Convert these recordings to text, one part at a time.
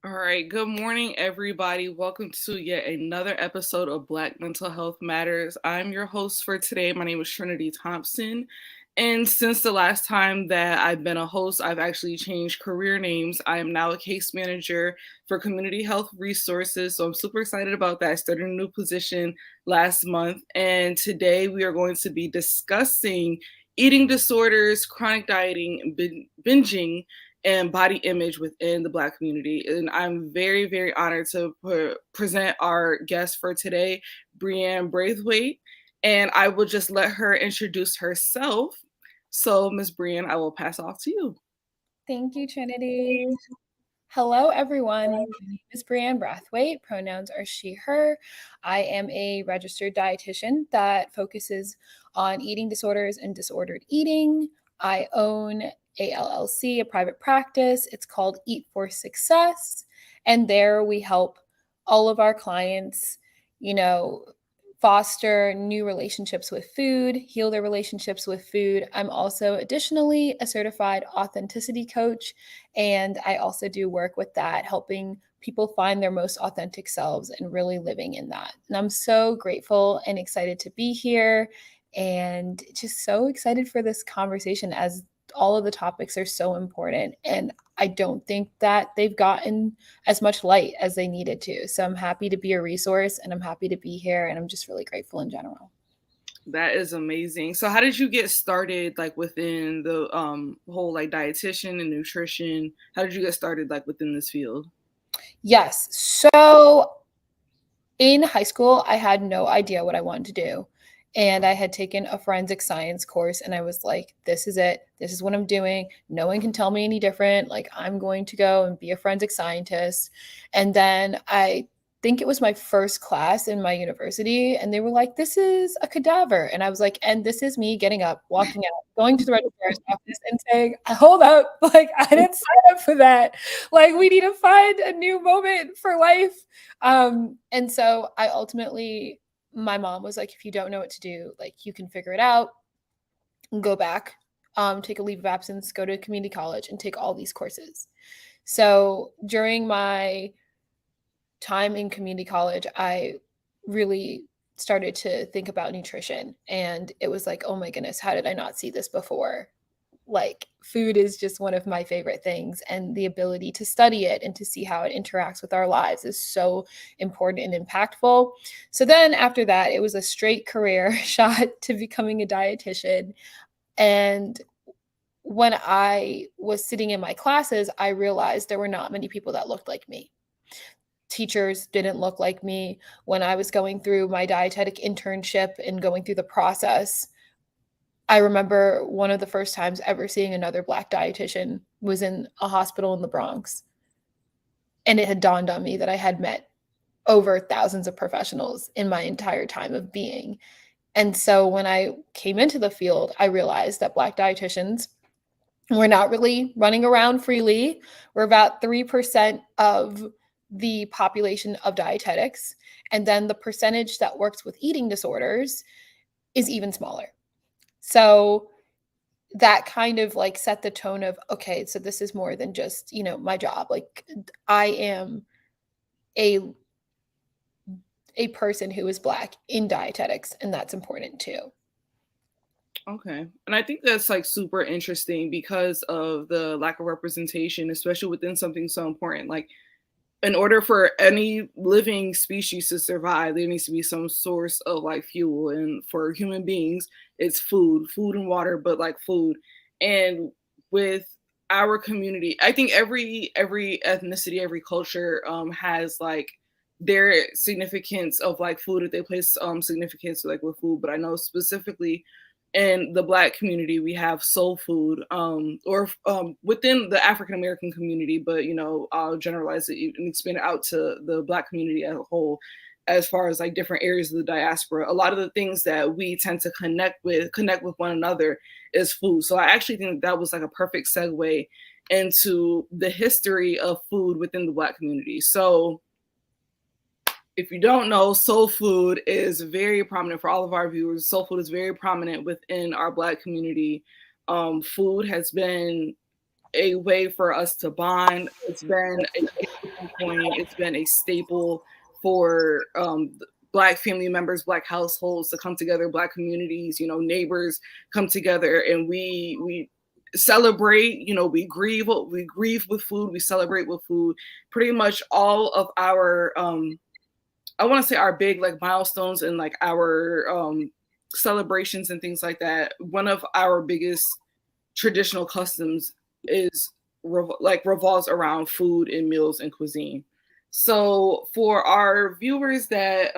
All right, good morning, everybody. Welcome to yet another episode of Black Mental Health Matters. I'm your host for today. My name is Trinity Thompson. And since the last time that I've been a host, I've actually changed career names. I am now a case manager for community health resources. So I'm super excited about that. I started a new position last month. And today we are going to be discussing eating disorders, chronic dieting, binging, and body image within the Black community. And I'm very, very honored to present our guest for today, Brianne Brathwaite. And I will just let her introduce herself. So, Ms. Brianne, I will pass off to you. Thank you, Trinity. Hello, everyone. My name is Brianne Brathwaite. Pronouns are she, her. I am a registered dietitian that focuses on eating disorders and disordered eating. I own a LLC, a private practice. It's called Eat for Success. And there we help all of our clients, foster new relationships with food, heal their relationships with food. I'm also additionally a certified authenticity coach, and I also do work with that, helping people find their most authentic selves and really living in that. And I'm so grateful and excited to be here and just so excited for this conversation, as all of the topics are so important. And I don't think that they've gotten as much light as they needed to. So I'm happy to be a resource, and I'm happy to be here, and I'm just really grateful in general. That is amazing. So how did you get started within the whole dietitian and nutrition? How did you get started within this field? Yes. So in high school, I had no idea what I wanted to do. And I had taken a forensic science course, and I was like, this is it. This is what I'm doing. No one can tell me any different. I'm going to go and be a forensic scientist. And then I think it was my first class in my university, and they were like, this is a cadaver. And I was like, and this is me getting up, walking out, going to the registrar's office and saying, hold up, I didn't sign up for that. We need to find a new moment for life. And so I ultimately, my mom was like, if you don't know what to do, you can figure it out, go back, take a leave of absence, go to community college and take all these courses. So during my time in community college, I really started to think about nutrition, and it was like, oh my goodness, how did I not see this before? Food is just one of my favorite things, and the ability to study it and to see how it interacts with our lives is so important and impactful. So then after that, it was a straight career shot to becoming a dietitian. And when I was sitting in my classes, I realized there were not many people that looked like me. Teachers didn't look like me. When I was going through my dietetic internship and going through the process, I remember one of the first times ever seeing another Black dietitian was in a hospital in the Bronx. And it had dawned on me that I had met over thousands of professionals in my entire time of being. And so when I came into the field, I realized that Black dietitians were not really running around freely. We're about 3% of the population of dietetics. And then the percentage that works with eating disorders is even smaller. So that kind of like set the tone of, okay, so this is more than just, my job. Like I am a person who is Black in dietetics, and that's important too. Okay. And I think that's like super interesting because of the lack of representation, especially within something so important. Like, in order for any living species to survive, there needs to be some source of like fuel. And for human beings, it's food and water, but like food. And with our community, I think every ethnicity, every culture has like their significance of like food that they place significance like with food. But I know specifically in the Black community, we have soul food, or within the African American community, but I'll generalize it and expand it out to the Black community as a whole. As far as like different areas of the diaspora, a lot of the things that we tend to connect with one another is food. So I actually think that was like a perfect segue into the history of food within the Black community. So if you don't know, soul food is very prominent for all of our viewers. Soul food is very prominent within our Black community. Food has been a way for us to bond. It's been a point. It's been a staple for Black family members, Black households to come together, Black communities, neighbors come together, and we celebrate. We grieve with food. We celebrate with food. Pretty much all of our I want to say our big like milestones and like our celebrations and things like that. One of our biggest traditional customs is revolves around food and meals and cuisine. So for our viewers that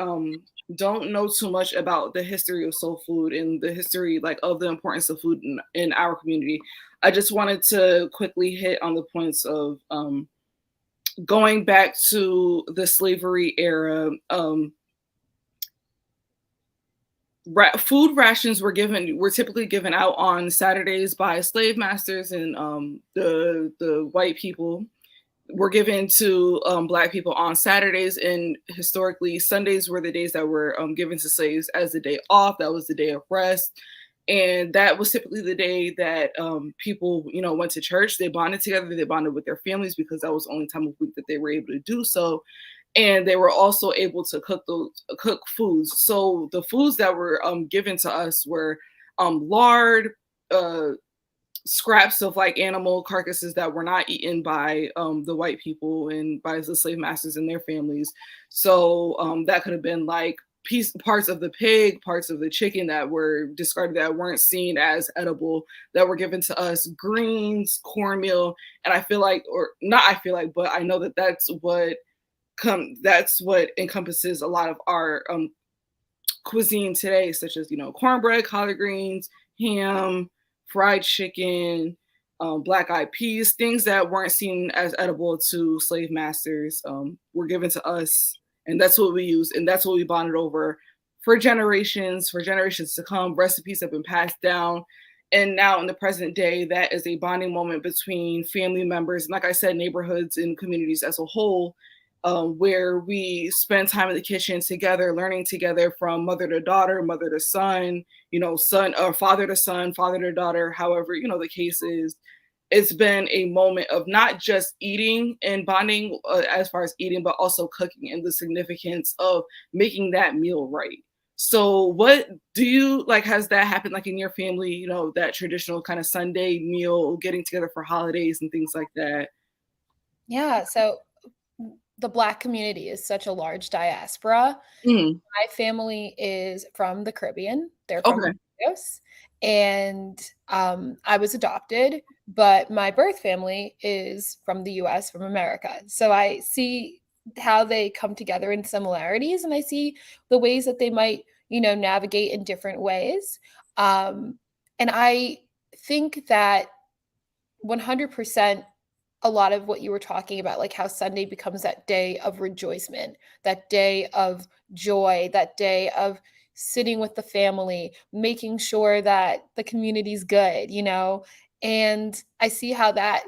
don't know too much about the history of soul food and the history like of the importance of food in our community, I just wanted to quickly hit on the points of going back to the slavery era. Food rations were typically given out on Saturdays by slave masters, and the white people were given to Black people on Saturdays. And historically, Sundays were the days that were given to slaves as the day off. That was the day of rest. And that was typically the day that people, went to church. They bonded together. They bonded with their families because that was the only time of week that they were able to do so. And they were also able to cook foods. So the foods that were given to us were lard, scraps of like animal carcasses that were not eaten by the white people and by the slave masters and their families. So that could have been like parts of the pig, parts of the chicken that were discarded that weren't seen as edible, that were given to us, greens, cornmeal. And I feel like, or not I feel like, but I know that that's what encompasses a lot of our cuisine today, such as cornbread, collard greens, ham, fried chicken, black eyed peas. Things that weren't seen as edible to slave masters were given to us, and that's what we use, and that's what we bonded over for generations to come. Recipes have been passed down, and now in the present day, that is a bonding moment between family members, and like I said, neighborhoods and communities as a whole. Where we spend time in the kitchen together, learning together from mother to daughter, mother to son, son or father to son, father to daughter, however, the case is. It's been a moment of not just eating and bonding as far as eating, but also cooking and the significance of making that meal right. So what do you like, has that happened like in your family, that traditional kind of Sunday meal, getting together for holidays and things like that? Yeah, so the Black community is such a large diaspora. Mm, My family is from the Caribbean. They're from okay. Barbados, and I was adopted, but my birth family is from the US, from America. So I see how they come together in similarities, and I see the ways that they might, navigate in different ways. Um, And I think that 100% a lot of what you were talking about, like how Sunday becomes that day of rejoicement, that day of joy, that day of sitting with the family, making sure that the community's good, you know? And I see how that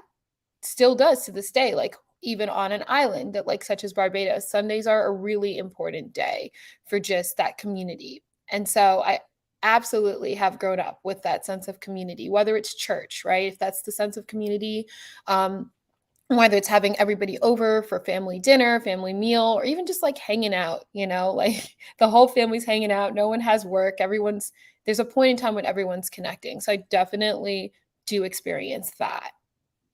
still does to this day, like even on an island that like such as Barbados, Sundays are a really important day for just that community. And so I absolutely have grown up with that sense of community, whether it's church, right? If that's the sense of community, um, whether it's having everybody over for family dinner, family meal, or even just like hanging out, you know, like the whole family's hanging out, no one has work, there's a point in time when everyone's connecting. So I definitely do experience that.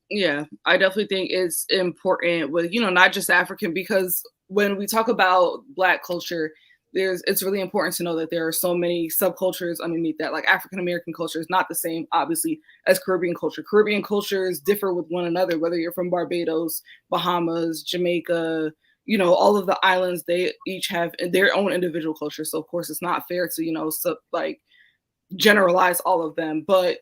Yeah, I definitely think it's important with, not just African, because when we talk about Black culture, it's really important to know that there are so many subcultures underneath that. Like African American culture is not the same, obviously, as Caribbean culture. Caribbean cultures differ with one another, whether you're from Barbados, Bahamas, Jamaica, all of the islands, they each have their own individual culture. So of course it's not fair to, like generalize all of them, but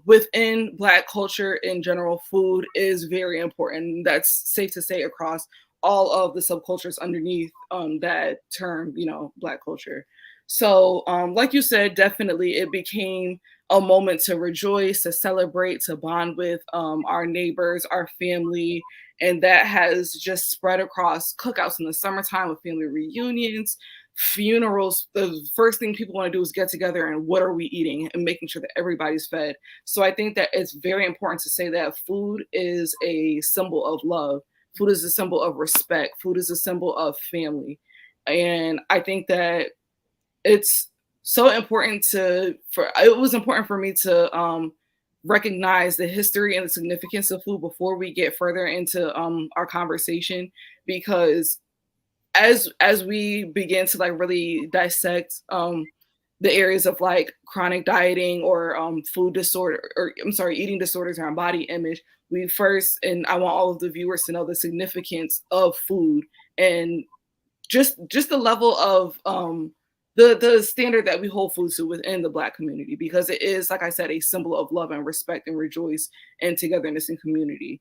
within Black culture in general, food is very important. That's safe to say across all of the subcultures underneath that term, Black culture. So like you said, definitely it became a moment to rejoice, to celebrate, to bond with our neighbors, our family, and that has just spread across cookouts in the summertime with family reunions, funerals. The first thing people want to do is get together and what are we eating and making sure that everybody's fed. So I think that it's very important to say that food is a symbol of love. Food is a symbol of respect. Food is a symbol of family. And I think that it's so important it was important for me to recognize the history and the significance of food before we get further into our conversation, because as we begin to like really dissect the areas of like chronic dieting or food disorder, or I'm sorry, eating disorders around body image, we first, and I want all of the viewers to know the significance of food and just the level of the standard that we hold food to within the Black community, because it is, like I said, a symbol of love and respect and rejoice and togetherness in community.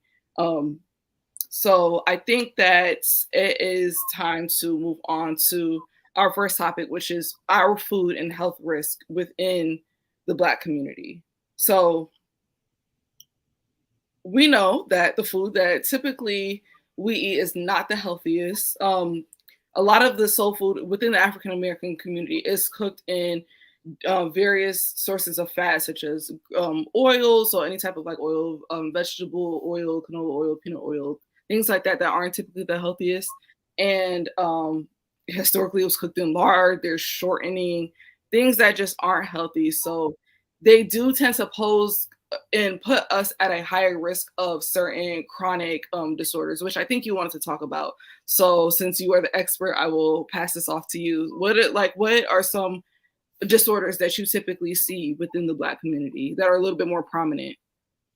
So I think that it is time to move on to our first topic, which is our food and health risk within the Black community. So we know that the food that typically we eat is not the healthiest. A lot of the soul food within the African American community is cooked in various sources of fat, such as oil, so any type of like oil, vegetable oil, canola oil, peanut oil, things like that aren't typically the healthiest. And historically, it was cooked in lard. There's shortening, things that just aren't healthy. So they do tend to pose and put us at a higher risk of certain chronic disorders, which I think you wanted to talk about. So since you are the expert, I will pass this off to you. What are some disorders that you typically see within the Black community that are a little bit more prominent?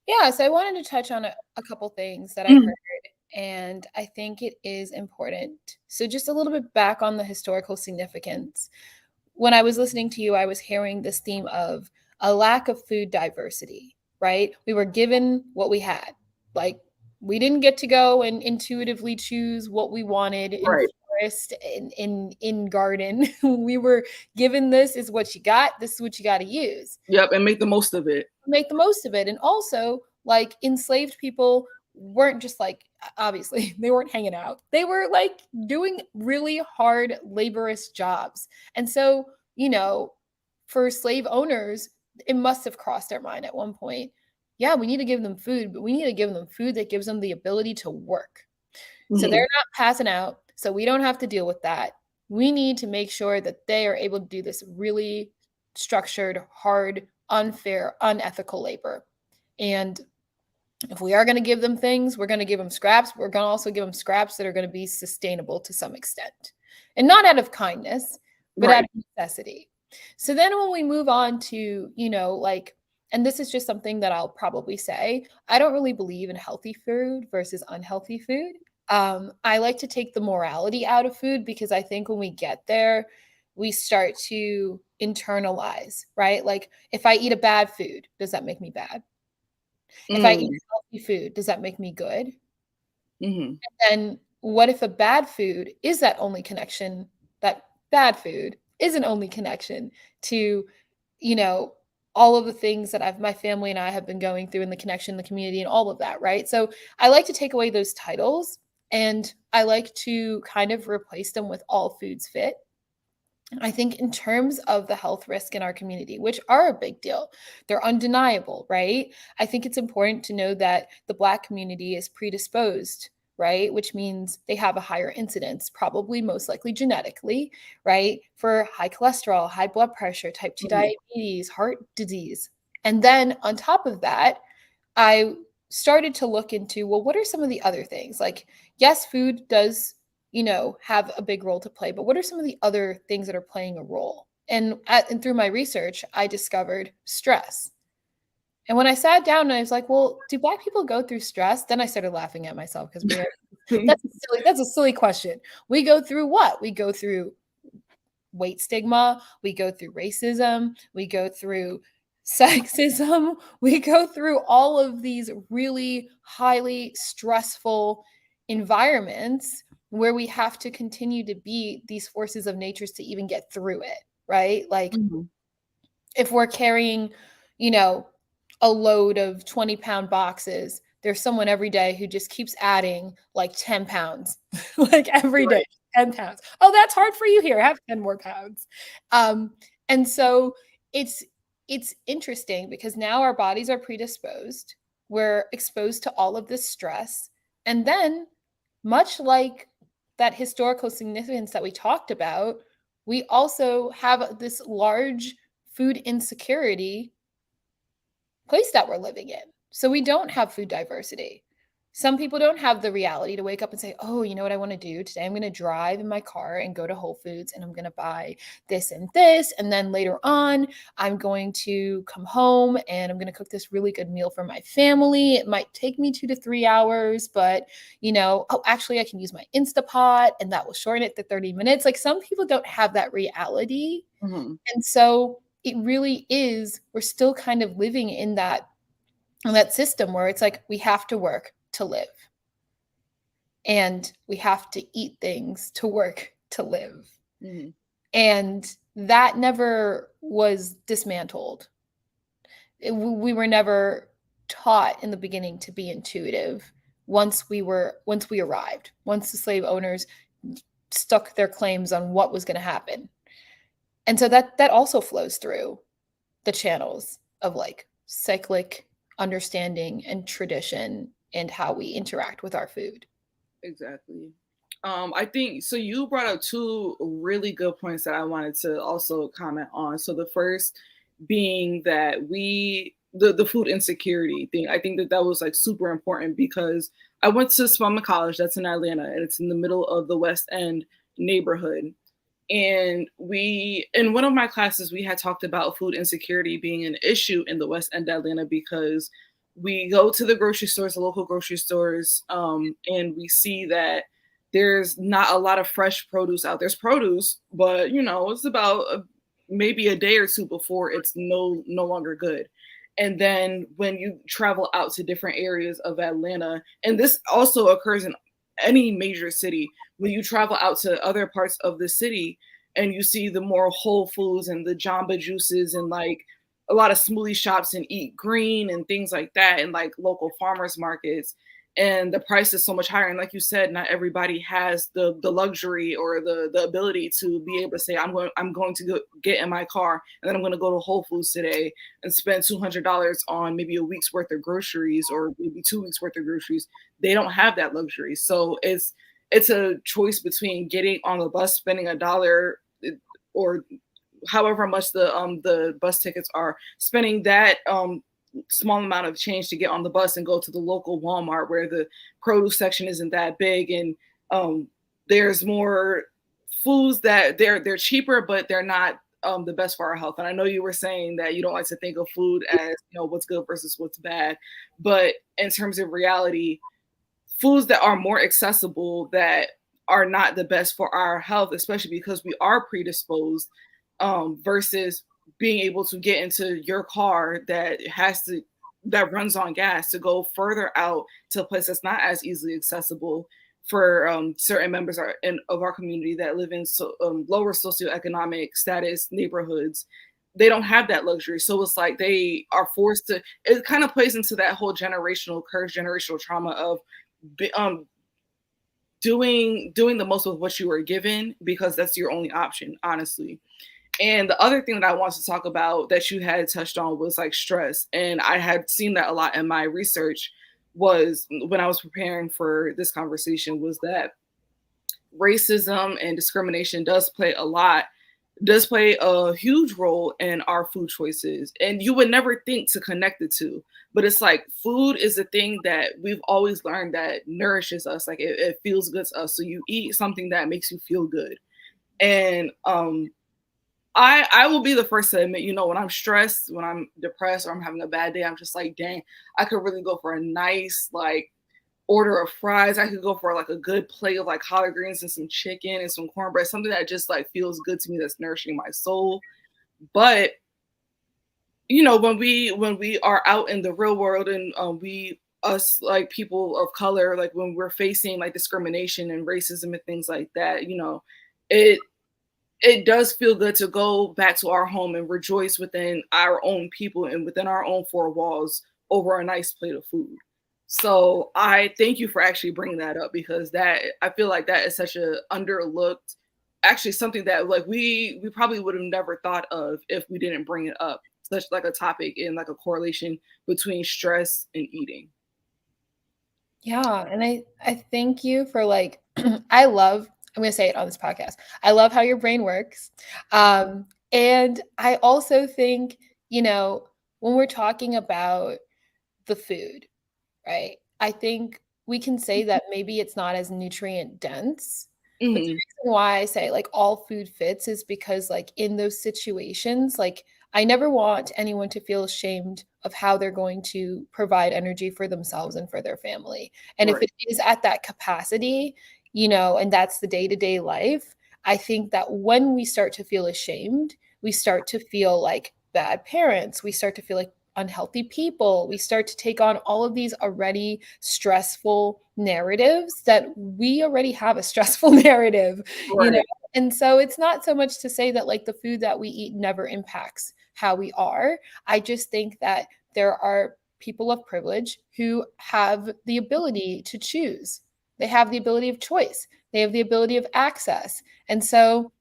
Yeah, so I wanted to touch on a couple things that I heard, and I think it is important. So just a little bit back on the historical significance. When I was listening to you, I was hearing this theme of a lack of food diversity, right? We were given what we had. Like we didn't get to go and intuitively choose what we wanted in Right. forest, in garden. We were given, this is what you got, this is what you got to use. Yep, and make the most of it. Make the most of it. And also, like enslaved people weren't just like, obviously they weren't hanging out, they were like doing really hard laborious jobs. And so, for slave owners, it must have crossed their mind at one point, yeah, we need to give them food, but we need to give them food that gives them the ability to work. So they're not passing out, so we don't have to deal with that. We need to make sure that they are able to do this really structured, hard, unfair, unethical labor. And if we are going to give them things, we're going to give them scraps. We're going to also give them scraps that are going to be sustainable to some extent. And not out of kindness, but Right. out of necessity. So then when we move on to, and this is just something that I'll probably say, I don't really believe in healthy food versus unhealthy food. I like to take the morality out of food, because I think when we get there, we start to internalize, right? Like if I eat a bad food, does that make me bad? If I eat Mm, healthy food, does that make me good? mm-hmm. And what if a bad food is that only connection, that bad food is an only connection to, you know, all of the things that my family and I have been going through in the connection, the community, and all of that, right? So I like to take away those titles and I like to kind of replace them with all foods fit. I think in terms of the health risk in our community, which are a big deal, they're undeniable, right? I think it's important to know that the Black community is predisposed, right? Which means they have a higher incidence, probably most likely genetically, right? For high cholesterol, high blood pressure, type 2 Mm-hmm. diabetes, heart disease. And then on top of that, I started to look into, well, what are some of the other things? Like, yes, food does, have a big role to play, but what are some of the other things that are playing a role? And through my research, I discovered stress. And when I sat down and I was like, well, do Black people go through stress? Then I started laughing at myself because that's a silly question. We go through what? We go through weight stigma, we go through racism, we go through sexism, we go through all of these really highly stressful environments where we have to continue to be these forces of nature to even get through it, right? Like Mm-hmm. if we're carrying, you know, a load of 20-pound boxes, there's someone every day who just keeps adding like 10 pounds, like every day, Right. 10 pounds. Oh, that's hard for you here. Have 10 more pounds. Um, and so it's it's interesting because now our bodies are predisposed. We're exposed to all of this stress. And then, much like that historical significance that we talked about, we also have this large food insecurity place that we're living in. So we don't have food diversity. Some people don't have the reality to wake up and say, oh, you know what I want to do? Today I'm going to drive in my car and go to Whole Foods and I'm going to buy this and this. And then later on, I'm going to come home and I'm going to cook this really good meal for my family. It might take me 2 to 3 hours, but oh, actually, I can use my Instapot and that will shorten it to 30 minutes. Like some people don't have that reality. Mm-hmm. And so it really is, we're still kind of living in that system where it's like we have to work to live and we have to eat things to work to live. Mm-hmm. And that never was dismantled. We were never taught in the beginning to be intuitive once we arrived, once the slave owners stuck their claims on what was going to happen. And so that also flows through the channels of like cyclic understanding and tradition and how we interact with our food. Exactly. I think so. You brought up two really good points that I wanted to also comment on. So the first being that the food insecurity thing. I think that was like super important because I went to Spelman College. That's in Atlanta, and it's in the middle of the West End neighborhood. And in one of my classes, we had talked about food insecurity being an issue in the West End Atlanta because we go to the grocery stores, the local grocery stores, and we see that there's not a lot of fresh produce out. There's produce, but it's about maybe a day or two before it's no longer good. And then when you travel out to different areas of Atlanta, and this also occurs in any major city, when you travel out to other parts of the city and you see the more Whole Foods and the Jamba Juices and like a lot of smoothie shops and Eat Green and things like that and like local farmers markets, and the price is so much higher. And like you said, not everybody has the luxury or the ability to be able to say, I'm going to go get in my car and then I'm going to go to Whole Foods today and spend $200 on maybe a week's worth of groceries or maybe 2 weeks worth of groceries. They don't have that luxury. So it's a choice between getting on the bus, spending $1 or however much the bus tickets are, spending that small amount of change to get on the bus and go to the local Walmart where the produce section isn't that big and there's more foods that they're cheaper, but they're not the best for our health. And I know you were saying that you don't like to think of food as what's good versus what's bad, but in terms of reality, foods that are more accessible, that are not the best for our health, especially because we are predisposed, versus being able to get into your car that runs on gas to go further out to a place that's not as easily accessible for certain members of our community that live in lower socioeconomic status neighborhoods. They don't have that luxury, so it's like they are forced to. It kind of plays into that whole generational curse, generational trauma of doing the most with what you were given because that's your only option, honestly. And the other thing that I wanted to talk about that you had touched on was like stress. And I had seen that a lot in my research was when I was preparing for this conversation was that racism and discrimination does play a huge role in our food choices. And you would never think to connect the two. But it's like food is a thing that we've always learned that nourishes us. Like it feels good to us. So you eat something that makes you feel good. And I will be the first to admit, when I'm stressed, when I'm depressed, or I'm having a bad day, I'm just like, dang, I could really go for a nice like order of fries. I could go for like a good plate of like collard greens and some chicken and some cornbread, something that just like feels good to me, that's nourishing my soul. But when we are out in the real world and us like people of color, like when we're facing like discrimination and racism and things like that, it it does feel good to go back to our home and rejoice within our own people and within our own four walls over a nice plate of food. So I thank you for actually bringing that up because that I feel like that is such a underlooked, actually something that like we probably would have never thought of if we didn't bring it up. Such like a topic and like a correlation between stress and eating. Yeah, and I thank you for like I'm gonna say it on this podcast. I love how your brain works. And I also think, when we're talking about the food, right? I think we can say that maybe it's not as nutrient dense. But the Mm-hmm. reason why I say like all food fits is because like in those situations, like I never want anyone to feel ashamed of how they're going to provide energy for themselves and for their family. And if Right. it is at that capacity, and that's the day-to-day life, I think that when we start to feel ashamed, we start to feel like bad parents, we start to feel like unhealthy people, we start to take on all of these already stressful narratives that we already have a stressful narrative, you know? Right. And so it's not so much to say that like the food that we eat never impacts how we are. I just think that there are people of privilege who have the ability to choose. They have the ability of choice. They have the ability of access. And so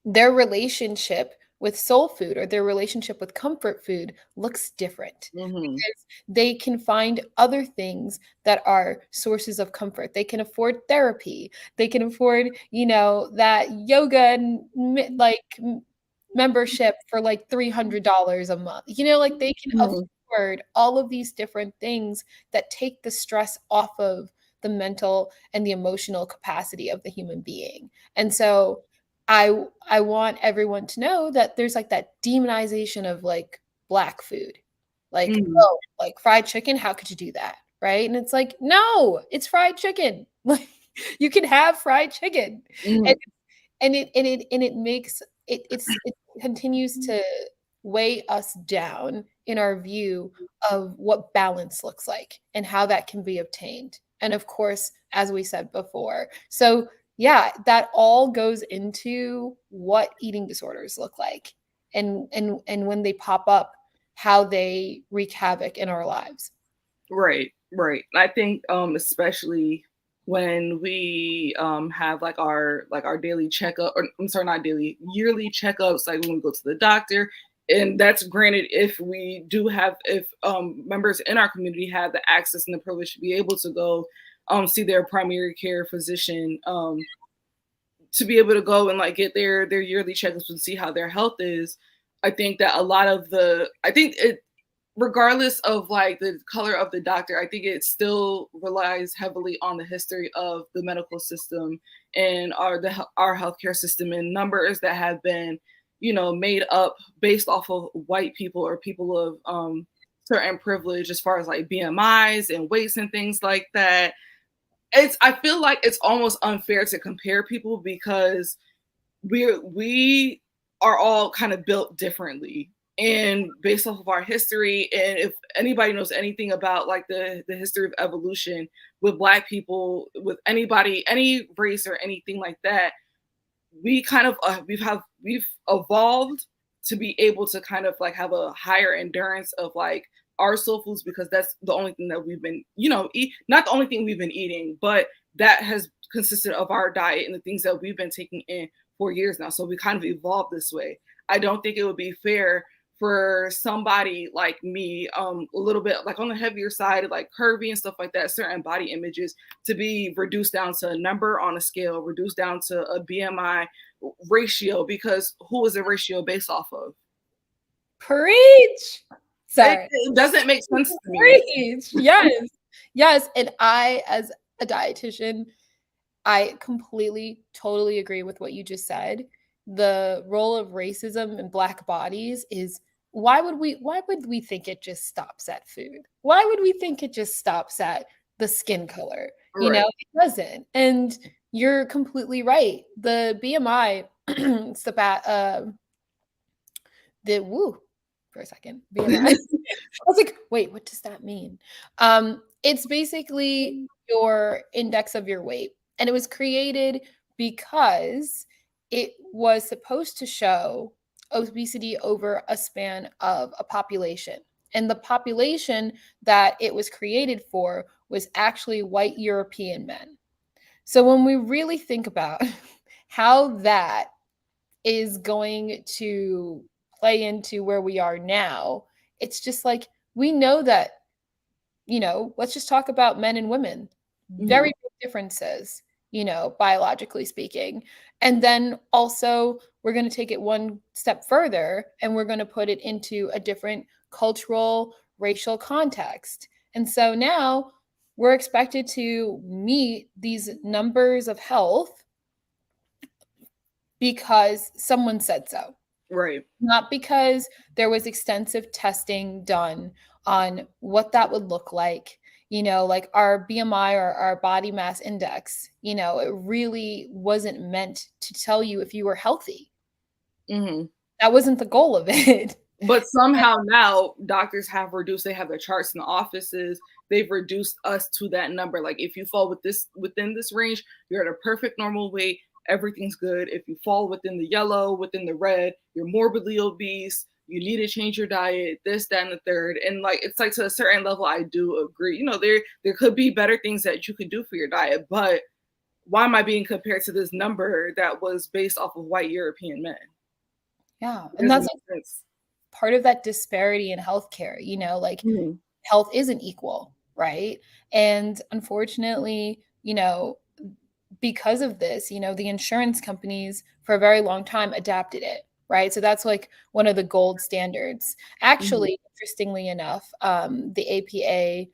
their relationship with soul food or their relationship with comfort food looks different Mm-hmm. because they can find other things that are sources of comfort. They can afford therapy. They can afford, that yoga and membership for like $300 a month. Like they can Mm-hmm. afford all of these different things that take the stress off of the mental and the emotional capacity of the human being. And so I want everyone to know that there's like that demonization of like black food. Like, Mm-hmm. oh, like fried chicken, how could you do that? Right? And it's like, no, it's fried chicken. Like you can have fried chicken. Mm-hmm. And it makes it continues to weigh us down in our view of what balance looks like and how that can be obtained. And of course, as we said before, so yeah, that all goes into what eating disorders look like and when they pop up, how they wreak havoc in our lives. Right, right. I think especially when we have like our daily checkup, or I'm sorry, not daily, yearly checkups, like when we go to the doctor. And that's granted if we do have if members in our community have the access and the privilege to be able to go see their primary care physician, to be able to go and like get their yearly checkups and see how their health is. I think that a lot of I think it, regardless of like the color of the doctor, I think it still relies heavily on the history of the medical system and our healthcare system and numbers that have been, made up based off of white people or people of certain privilege as far as like BMIs and weights and things like that. I feel like it's almost unfair to compare people because we are all kind of built differently and based off of our history. And if anybody knows anything about like the history of evolution with Black people, with anybody, any race or anything like that, we kind of we've evolved to be able to kind of like have a higher endurance of like our soul foods, because that's the only thing that we've been, not the only thing we've been eating, but that has consisted of our diet and the things that we've been taking in for years now. So we kind of evolved this way. I don't think it would be fair for somebody like me, a little bit like on the heavier side, like curvy and stuff like that, certain body images, to be reduced down to a number on a scale, reduced down to a BMI ratio, because who is the ratio based off of? Preach. Sorry. It doesn't make sense to me. Preach. Yes. Yes. And I, as a dietitian, I completely, totally agree with what you just said. The role of racism in Black bodies is, why would we think it just stops at food? Why would we think it just stops at the skin color? You Right. know, it doesn't. And you're completely right. The BMI, it's for a second. BMI. I was like, wait, what does that mean? It's basically your index of your weight. And it was created because it was supposed to show obesity over a span of a population. And the population that it was created for was actually white European men. So when we really think about how that is going to play into where we are now, it's just like, we know that, let's just talk about men and women. Very big differences, biologically speaking. And then also, we're going to take it one step further and we're going to put it into a different cultural, racial context. And so now we're expected to meet these numbers of health because someone said so. Right. Not because there was extensive testing done on what that would look like. Like our BMI or our body mass index, it really wasn't meant to tell you if you were healthy. Mm-hmm. That wasn't the goal of it. But somehow now doctors have reduced, they have their charts in the offices, they've reduced us to that number. Like if you fall within this range, you're at a perfect normal weight, everything's good. If you fall within the yellow, within the red, you're morbidly obese, you need to change your diet, this, that, and the third. And like, it's like to a certain level, I do agree. There could be better things that you could do for your diet, but why am I being compared to this number that was based off of white European men? Yeah. And that's part of that disparity in healthcare, health isn't equal, right? And unfortunately, because of this, the insurance companies for a very long time adapted it, right? So that's like one of the gold standards. Actually, interestingly enough, the APA,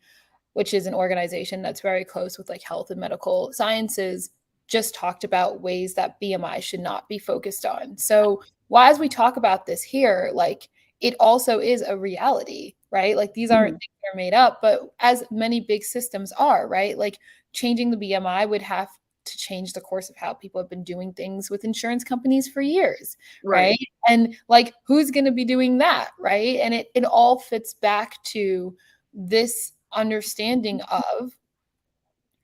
which is an organization that's very close with like health and medical sciences, just talked about ways that BMI should not be focused on. So as we talk about this here, like, it also is a reality, right? Like these aren't things that are made up, but as many big systems are, right? Like changing the BMI would have to change the course of how people have been doing things with insurance companies for years, right? And like, who's going to be doing that, right? And it all fits back to this understanding of,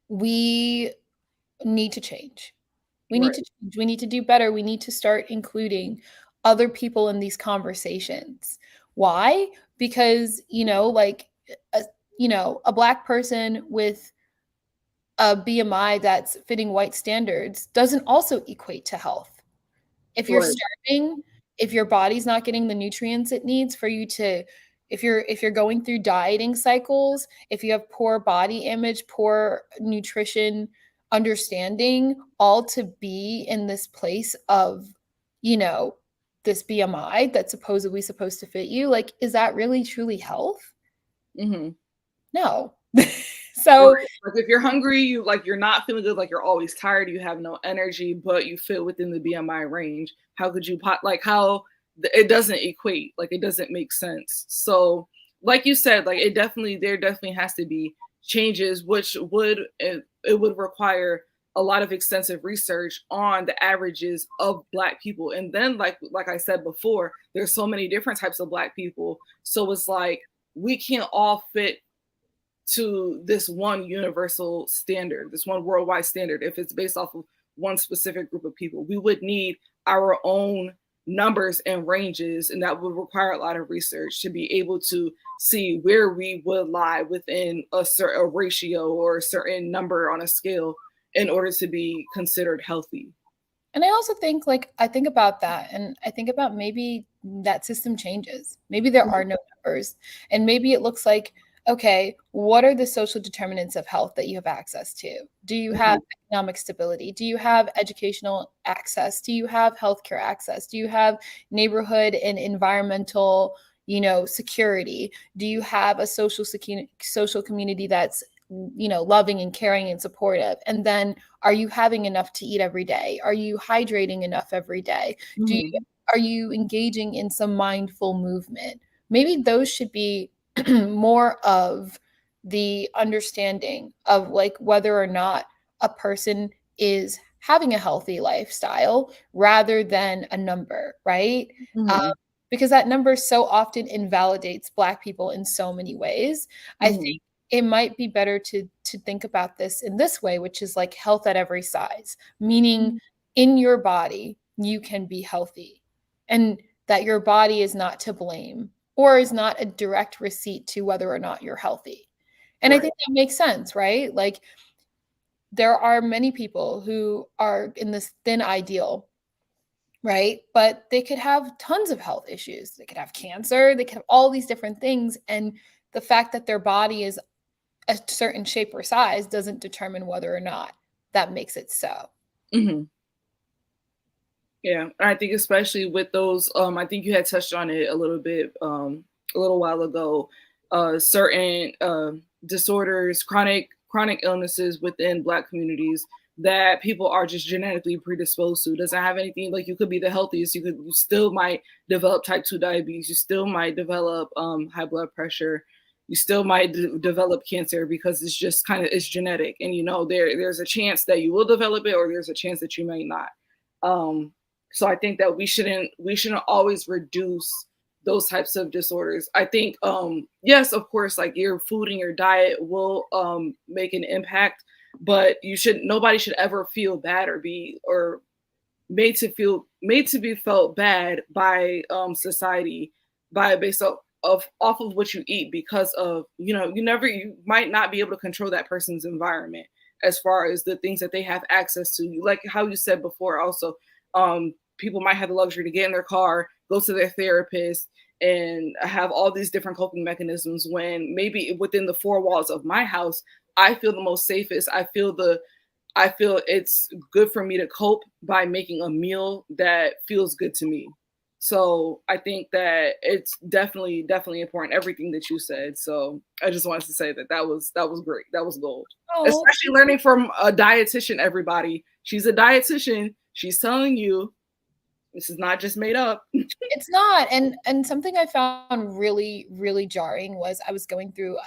we need to change. We need to change. We need to do better. We need to start including other people in these conversations. Why? Because, a Black person with a BMI that's fitting white standards doesn't also equate to health. If you're starving, if your body's not getting the nutrients it needs for you to, if you're going through dieting cycles, if you have poor body image, poor nutrition understanding, all to be in this place of, this BMI that's supposedly supposed to fit you, like, is that really truly health? No. So like if you're hungry, you're not feeling good, like you're always tired, you have no energy, but you fit within the BMI range. How could you how it doesn't equate, like it doesn't make sense. So like you said, like there definitely has to be changes, which it would require a lot of extensive research on the averages of Black people. And then, like I said before, there's so many different types of Black people. So it's like we can't all fit to this one universal standard, this one worldwide standard. If it's based off of one specific group of people, we would need our own numbers and ranges, and that would require a lot of research to be able to see where we would lie within a certain ratio or a certain number on a scale in order to be considered healthy. And I also think, like, I think about that and I think about maybe that system changes. Maybe there are no numbers, and maybe it looks like, okay, what are the social determinants of health that you have access to? Do you have economic stability? Do you have educational access? Do you have healthcare access? Do you have neighborhood and environmental, security? Do you have a social community that's loving and caring and supportive? And then, are you having enough to eat every day? Are you hydrating enough every day? Are you engaging in some mindful movement? Maybe those should be more of the understanding of, like, whether or not a person is having a healthy lifestyle rather than a number, right? Because that number so often invalidates Black people in so many ways. I think it might be better to think about this in this way, which is like health at every size, meaning in your body, you can be healthy, and that your body is not to blame or is not a direct receipt to whether or not you're healthy. And I think that makes sense, right? Like, there are many people who are in this thin ideal, right? But they could have tons of health issues. They could have cancer, they could have all these different things. And the fact that their body is a certain shape or size doesn't determine whether or not that makes it so. Yeah, I think especially with those, I think you had touched on it a little bit a little while ago. Certain disorders, chronic illnesses within Black communities that people are just genetically predisposed to. Doesn't have anything, like, you could be the healthiest, you still might develop type 2 diabetes, you still might develop high blood pressure, you still might develop cancer, because it's just it's genetic, and there's a chance that you will develop it, or there's a chance that you may not. So I think that we shouldn't always reduce those types of disorders. I think, yes, of course, like, your food and your diet will make an impact, but nobody should ever feel bad or be made to be felt bad by society based off of what you eat, because of you might not be able to control that person's environment as far as the things that they have access to. Like how you said before, also, people might have the luxury to get in their car, go to their therapist, and have all these different coping mechanisms, when maybe within the four walls of my house, I feel the most safest. I feel it's good for me to cope by making a meal that feels good to me. So I think that it's definitely important, everything that you said. So I just wanted to say that was great. That was gold. Especially learning from a dietitian, everybody. She's a dietitian. She's telling you this is not just made up. It's not. And something I found really, really jarring was, I was going through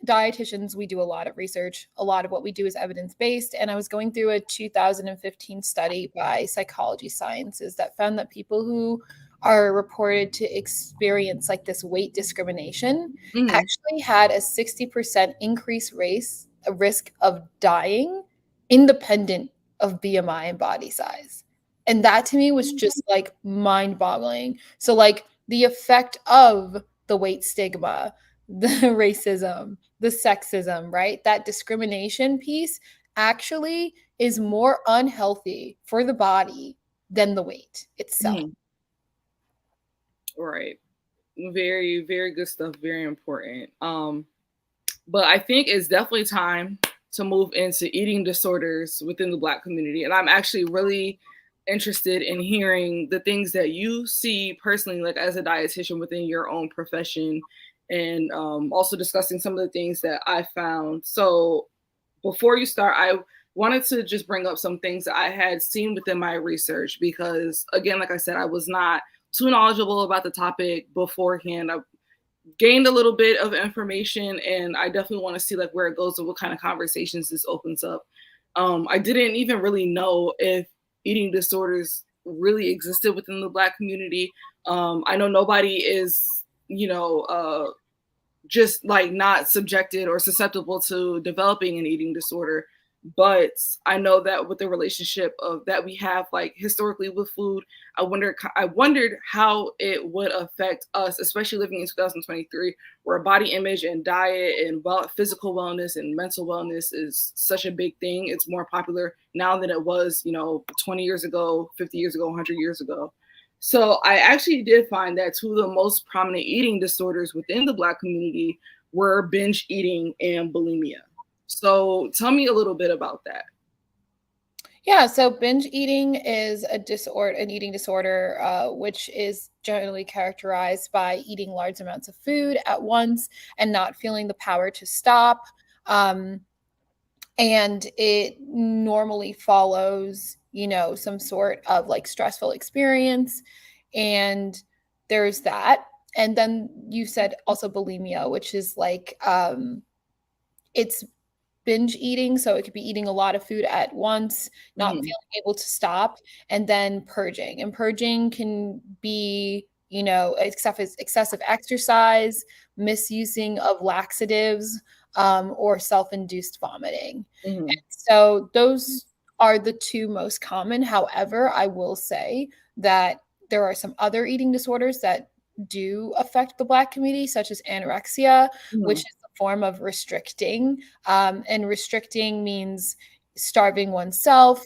dietitians, we do a lot of research. A lot of what we do is evidence-based. And I was going through a 2015 study by Psychology Sciences that found that people who are reported to experience, like, this weight discrimination actually had a 60% increased risk of dying independent of BMI and body size. And that to me was just, like, mind-boggling. So, like, the effect of the weight stigma, the racism, the sexism, right? That discrimination piece actually is more unhealthy for the body than the weight itself. Right. Very, very good stuff. Very important. But I think it's definitely time to move into eating disorders within the Black community. And I'm actually really interested in hearing the things that you see personally, like as a dietitian within your own profession, and also discussing some of the things that I found. So before you start, I wanted to just bring up some things that I had seen within my research, because again, like I said, I was not too knowledgeable about the topic beforehand. gained a little bit of information, and I definitely want to see like where it goes and what kind of conversations this opens up. I didn't even really know if eating disorders really existed within the Black community. I know nobody is, just like not subjected or susceptible to developing an eating disorder. But I know that with the relationship of that we have like historically with food, I wondered how it would affect us, especially living in 2023, where body image and diet and physical wellness and mental wellness is such a big thing. It's more popular now than it was, 20 years ago, 50 years ago, 100 years ago. So I actually did find that two of the most prominent eating disorders within the Black community were binge eating and bulimia. So tell me a little bit about that. Yeah, so binge eating is an eating disorder, which is generally characterized by eating large amounts of food at once and not feeling the power to stop. Um, and it normally follows, some sort of like stressful experience. And there's that. And then you said also bulimia, which is like it's binge eating. So it could be eating a lot of food at once, not Mhm. feeling able to stop, and then purging. And purging can be, excessive exercise, misusing of laxatives, or self-induced vomiting. Mhm. And so those are the two most common. However, I will say that there are some other eating disorders that do affect the Black community, such as anorexia, which Mhm. is a form of restricting. And restricting means starving oneself,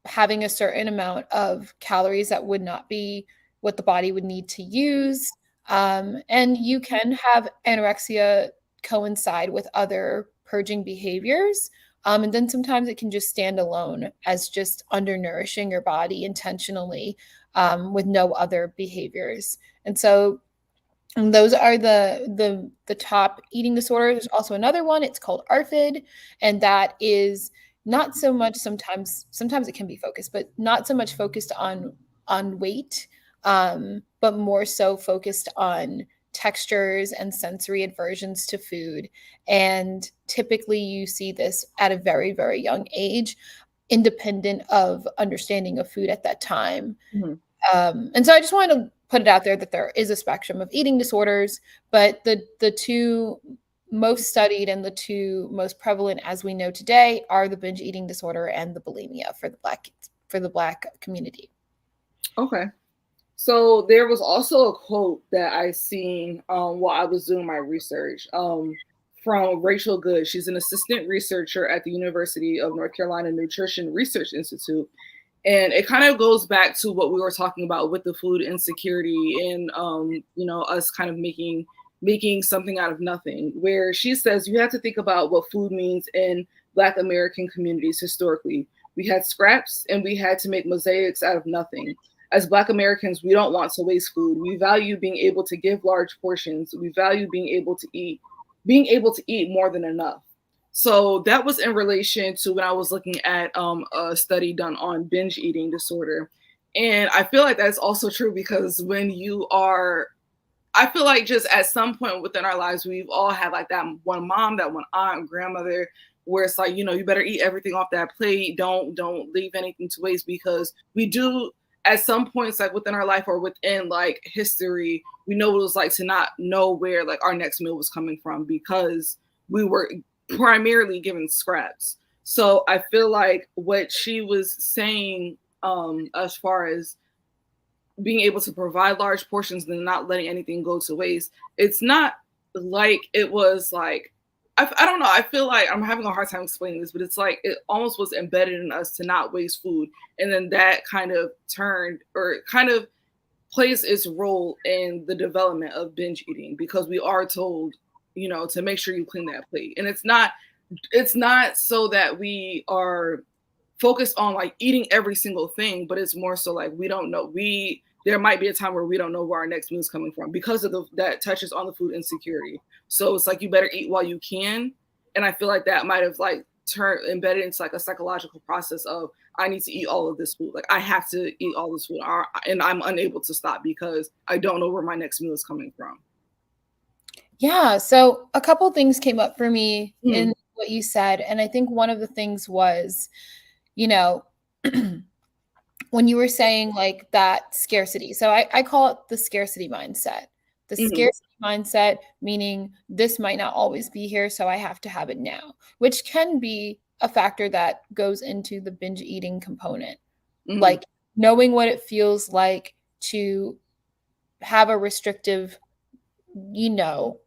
having a certain amount of calories that would not be what the body would need to use. And you can have anorexia coincide with other purging behaviors. And then sometimes it can just stand alone as just undernourishing your body intentionally, with no other behaviors. And so those are the top eating disorders. There's also another one. It's called ARFID, and that is not so much. Sometimes it can be focused, but not so much focused on weight, but more so focused on textures and sensory aversions to food. And typically, you see this at a very, very young age, independent of understanding of food at that time. Mhm. And so I just wanted to put it out there that there is a spectrum of eating disorders, but the two most studied and the two most prevalent as we know today are the binge eating disorder and the bulimia for the Black community. Okay. So there was also a quote that I seen while I was doing my research from Rachel Good. She's an assistant researcher at the University of North Carolina Nutrition Research Institute. And it kind of goes back to what we were talking about with the food insecurity and us kind of making something out of nothing, where she says you have to think about what food means in Black American communities historically. We had scraps and we had to make mosaics out of nothing. As Black Americans, we don't want to waste food. We value being able to give large portions. We value being able to eat more than enough. So that was in relation to when I was looking at a study done on binge eating disorder. And I feel like that's also true because I feel like just at some point within our lives, we've all had like that one mom, that one aunt, grandmother, where it's like, you better eat everything off that plate. Don't leave anything to waste, because we do at some points like within our life or within like history, we know what it was like to not know where like our next meal was coming from because we were primarily given scraps. So I feel like what she was saying, as far as being able to provide large portions and not letting anything go to waste, it's not like it was like, I don't know. I feel like I'm having a hard time explaining this, but it's like it almost was embedded in us to not waste food. And then that kind of turned or kind of plays its role in the development of binge eating, because we are told, to make sure you clean that plate. And it's not so that we are focused on like eating every single thing, but it's more so like we don't know. There might be a time where we don't know where our next meal is coming from because of that touches on the food insecurity. So it's like you better eat while you can. And I feel like that might have like turned embedded into like a psychological process of I need to eat all of this food. Like I have to eat all this food, and I'm unable to stop because I don't know where my next meal is coming from. Yeah, so a couple things came up for me Mm, in what you said, and I think one of the things was, you know, when you were saying like that scarcity. So I call it the scarcity mindset. The mhm, scarcity mindset, meaning this might not always be here, so I have to have it now, which can be a factor that goes into the binge eating component. mhm, Like knowing what it feels like to have a restrictive, you know,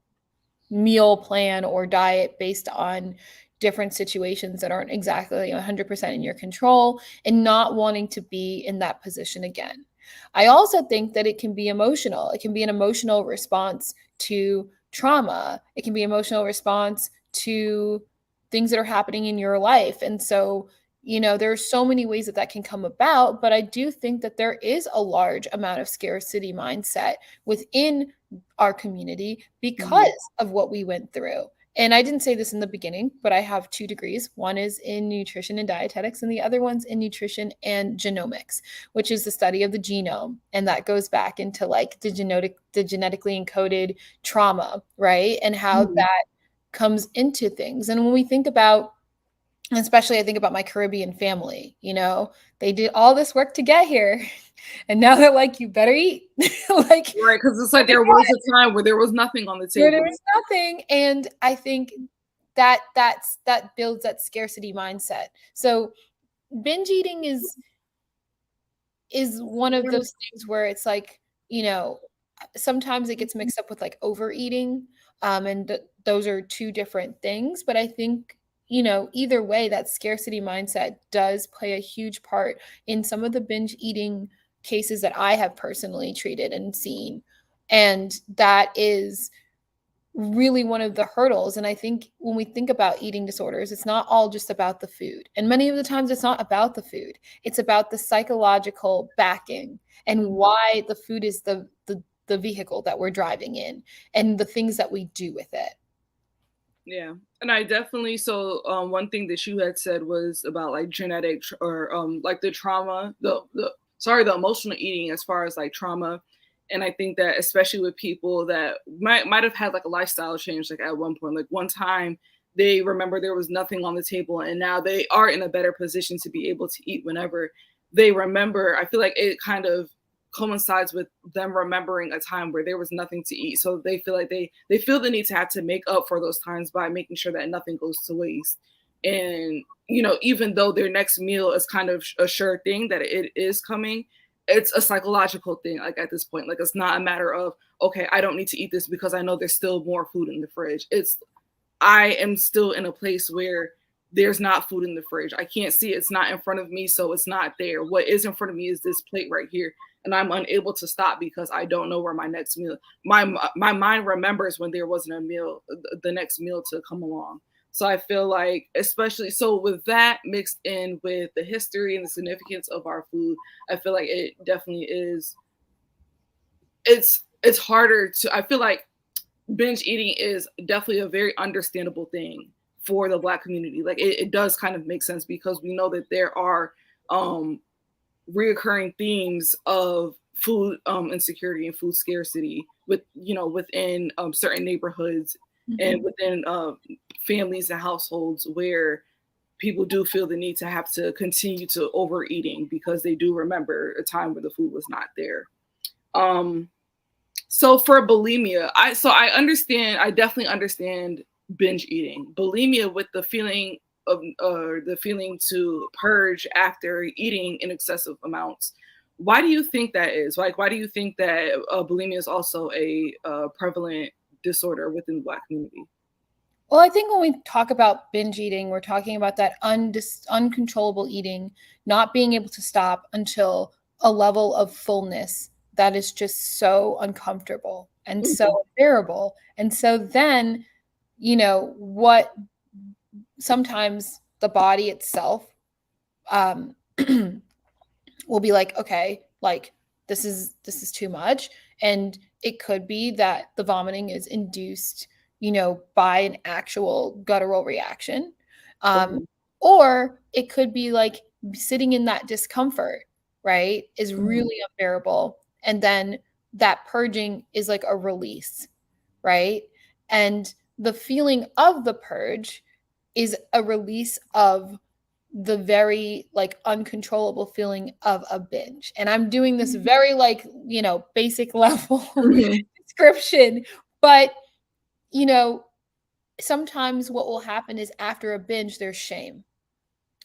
meal plan or diet based on different situations that aren't exactly 100% in your control and not wanting to be in that position again. I also think that it can be emotional. It can be an emotional response to trauma. It can be emotional response to things that are happening in your life. And so, there are so many ways that that can come about, but I do think that there is a large amount of scarcity mindset within our community because mhm. of what we went through. And I didn't say this in the beginning, but I have 2 degrees. One is in nutrition and dietetics, and the other one's in nutrition and genomics, which is the study of the genome. And that goes back into like the genetically encoded trauma, right? And how Mhm. that comes into things. And when we think about, especially I think about my Caribbean family, they did all this work to get here. And now they're like, you better eat. Like, Right, because it's like there was a time where there was nothing on the where table. there's nothing. And I think that builds that scarcity mindset. So binge eating is one of those things where it's like, sometimes it gets mixed up with like overeating. And those are two different things. But I think, either way, that scarcity mindset does play a huge part in some of the binge eating cases that I have personally treated and seen. And that is really one of the hurdles. And I think when we think about eating disorders, it's not all just about the food. And many of the times it's not about the food. It's about the psychological backing and Mhm. why the food is the vehicle that we're driving in and the things that we do with it. Yeah, and I definitely one thing that you had said was about like or like the trauma, the emotional eating as far as like trauma. And I think that especially with people that might have had like a lifestyle change, like at one point, like one time they remember there was nothing on the table and now they are in a better position to be able to eat whenever they remember. I feel like it kind of coincides with them remembering a time where there was nothing to eat, so they feel like they feel the need to have to make up for those times by making sure that nothing goes to waste. And even though their next meal is kind of a sure thing that it is coming, it's a psychological thing. Like at this point, like it's not a matter of, okay, I don't need to eat this because I know there's still more food in the fridge. It's, I am still in a place where there's not food in the fridge. I can't see it. It's not in front of me, so it's not there. What is in front of me is this plate right here, and I'm unable to stop because I don't know where my next meal. My mind remembers when there wasn't a meal, the next meal to come along. So I feel like, especially so with that mixed in with the history and the significance of our food, I feel like it definitely is. It's harder to. I feel like binge eating is definitely a very understandable thing for the Black community. Like it does kind of make sense because we know that there are um reoccurring themes of food insecurity and food scarcity within certain neighborhoods and Mhm. within families and households where people do feel the need to have to continue to overeating because they do remember a time where the food was not there. um so for bulimia, I understand. I definitely understand binge eating. Bulimia with the feeling to purge after eating in excessive amounts. Why do you think that is? Like, why do you think that bulimia is also a prevalent disorder within the Black community? Well, I think when we talk about binge eating, we're talking about that uncontrollable eating, not being able to stop until a level of fullness that is just so uncomfortable and so Mhm, unbearable. And so then, what sometimes the body itself um, will be like, okay, like this is too much. And it could be that the vomiting is induced, by an actual guttural reaction. Um, mhm, or it could be like sitting in that discomfort, right, is mhm, really unbearable. And then that purging is like a release, right? And the feeling of the purge is a release of the very like uncontrollable feeling of a binge. And I'm doing this very like, basic level Mhm. description, but you know, sometimes what will happen is after a binge there's shame.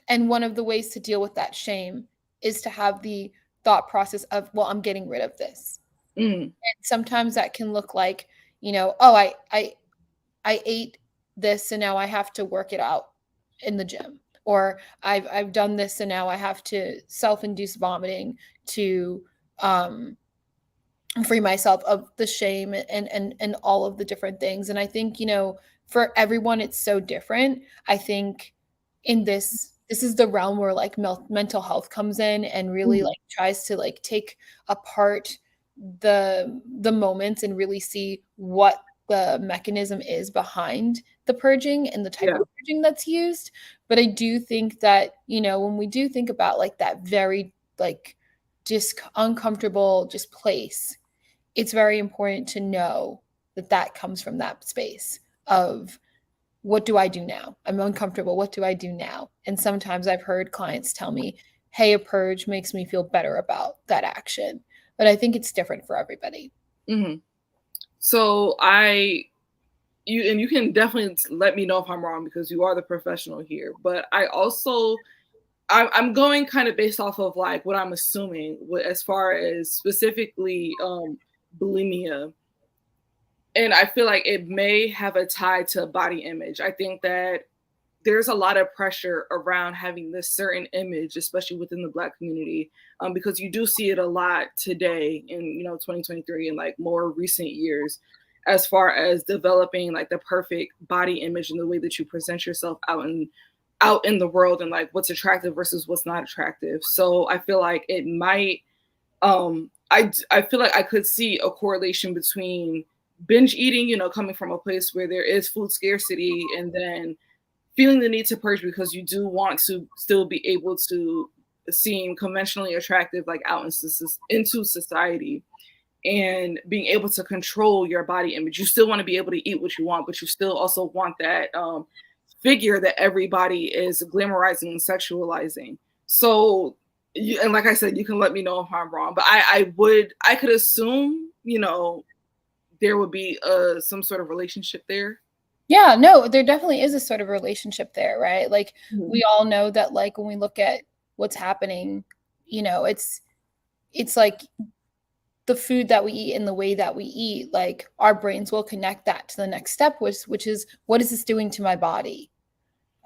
And one of the ways to deal with that shame is to have the thought process of, well, I'm getting rid of this. Mhm. And sometimes that can look like, oh, I ate this and now I have to work it out in the gym. Or I've done this and now I have to self-induce vomiting to um free myself of the shame and all of the different things. And I think, for everyone it's so different. I think in this is the realm where like mental health comes in and really Mhm. like tries to like take apart the moments and really see what the mechanism is behind the purging and the type Yeah. of purging that's used. But I do think that, when we do think about like that very like just uncomfortable just place, it's very important to know that that comes from that space of, what do I do now? I'm uncomfortable. What do I do now? And sometimes I've heard clients tell me, hey, a purge makes me feel better about that action. But I think it's different for everybody. Mhm. So you can definitely let me know if I'm wrong because you are the professional here. But I'm going kind of based off of like what I'm assuming as far as specifically bulimia. And I feel like it may have a tie to body image. I think that there's a lot of pressure around having this certain image, especially within the Black community, because you do see it a lot today in 2023 and like more recent years, as far as developing like the perfect body image and the way that you present yourself out in the world and like what's attractive versus what's not attractive. So I feel like it might I feel like I could see a correlation between binge eating, coming from a place where there is food scarcity, and then feeling the need to purge because you do want to still be able to seem conventionally attractive, like out into society, and being able to control your body image. You still want to be able to eat what you want, but you still also want that figure that everybody is glamorizing and sexualizing. So, and like I said, you can let me know if I'm wrong, but I could assume, there would be some sort of relationship there. Yeah, no, there definitely is a sort of relationship there, right? Like Mhm. we all know that like when we look at what's happening, it's like the food that we eat and the way that we eat, like our brains will connect that to the next step, which is, what is this doing to my body?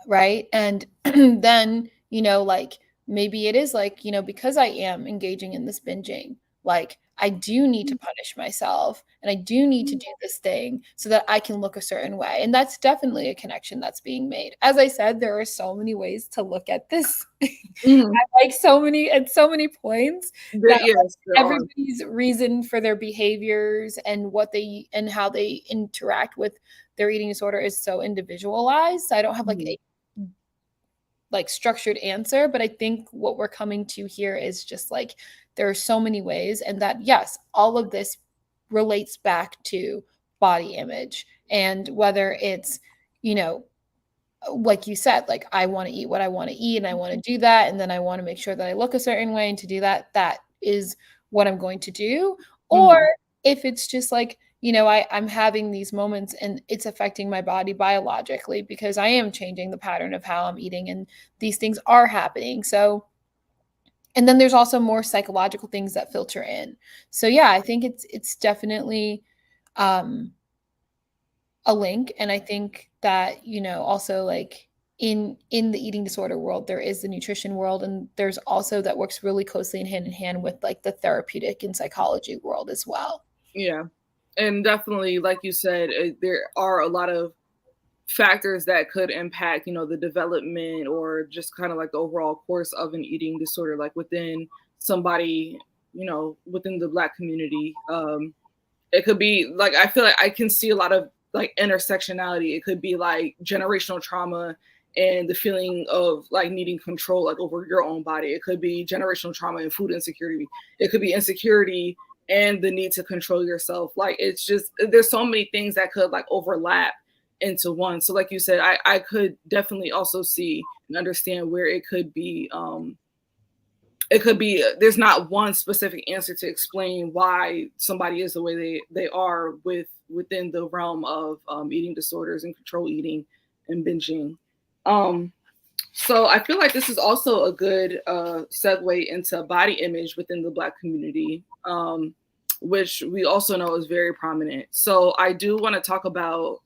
Right. And then, like maybe it is like, because I am engaging in this binging, like I do need to punish myself and I do need to do this thing so that I can look a certain way. And that's definitely a connection that's being made. As I said, there are so many ways to look at this. Mhm. Like so many at so many points that like, Yes, there are. everybody's reason for their behaviors and what they and how they interact with their eating disorder is so individualized. So I don't have like Mhm. a like structured answer, but I think what we're coming to here is just like there are so many ways, and that yes, all of this relates back to body image. And whether it's, you know, like you said, like I want to eat what I want to eat and I want to do that. And then I want to make sure that I look a certain way. And to do that, that is what I'm going to do. Or Mhm. if it's just like, I'm having these moments and it's affecting my body biologically because I am changing the pattern of how I'm eating and these things are happening. So, and then there's also more psychological things that filter in. So yeah, I think it's definitely um a link. And I think that, also like in the eating disorder world there is the nutrition world, and there's also that works really closely in hand with like the therapeutic and psychology world as well. Yeah. And definitely, like you said, there are a lot of factors that could impact, the development or just kind of like the overall course of an eating disorder, like within somebody, within the Black community. It could be like, I feel like I can see a lot of like intersectionality. It could be like generational trauma and the feeling of like needing control like over your own body. It could be generational trauma and food insecurity. It could be insecurity and the need to control yourself. Like, it's just, there's so many things that could like overlap into one. So like you said, I could definitely also see and understand where it could be there's not one specific answer to explain why somebody is the way they are within the realm of eating disorders and control eating and binging. So I feel like this is also a good segue into body image within the Black community, which we also know is very prominent. So I do want to talk about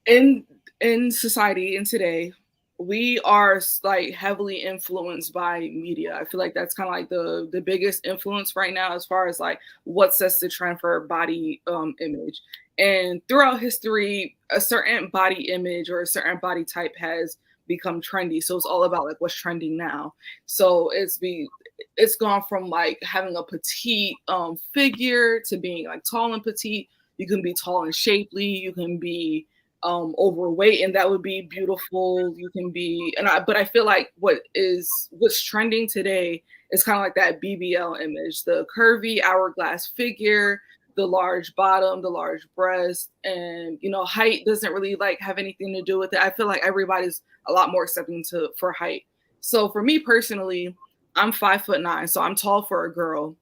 in society and today, we are like heavily influenced by media. I feel like that's kind of like the biggest influence right now as far as like what sets the trend for body image. And throughout history, a certain body image or a certain body type has become trendy. So it's all about like what's trending now. So it's gone from like having a petite figure to being like tall and petite. You can be tall and shapely. You can be overweight, and that would be beautiful. You can be, but I feel like what's trending today is kind of like that BBL image, the curvy hourglass figure, the large bottom, the large breast, and height doesn't really like have anything to do with it. I feel like everybody's a lot more accepting for height. So for me personally, I'm 5'9", so I'm tall for a girl.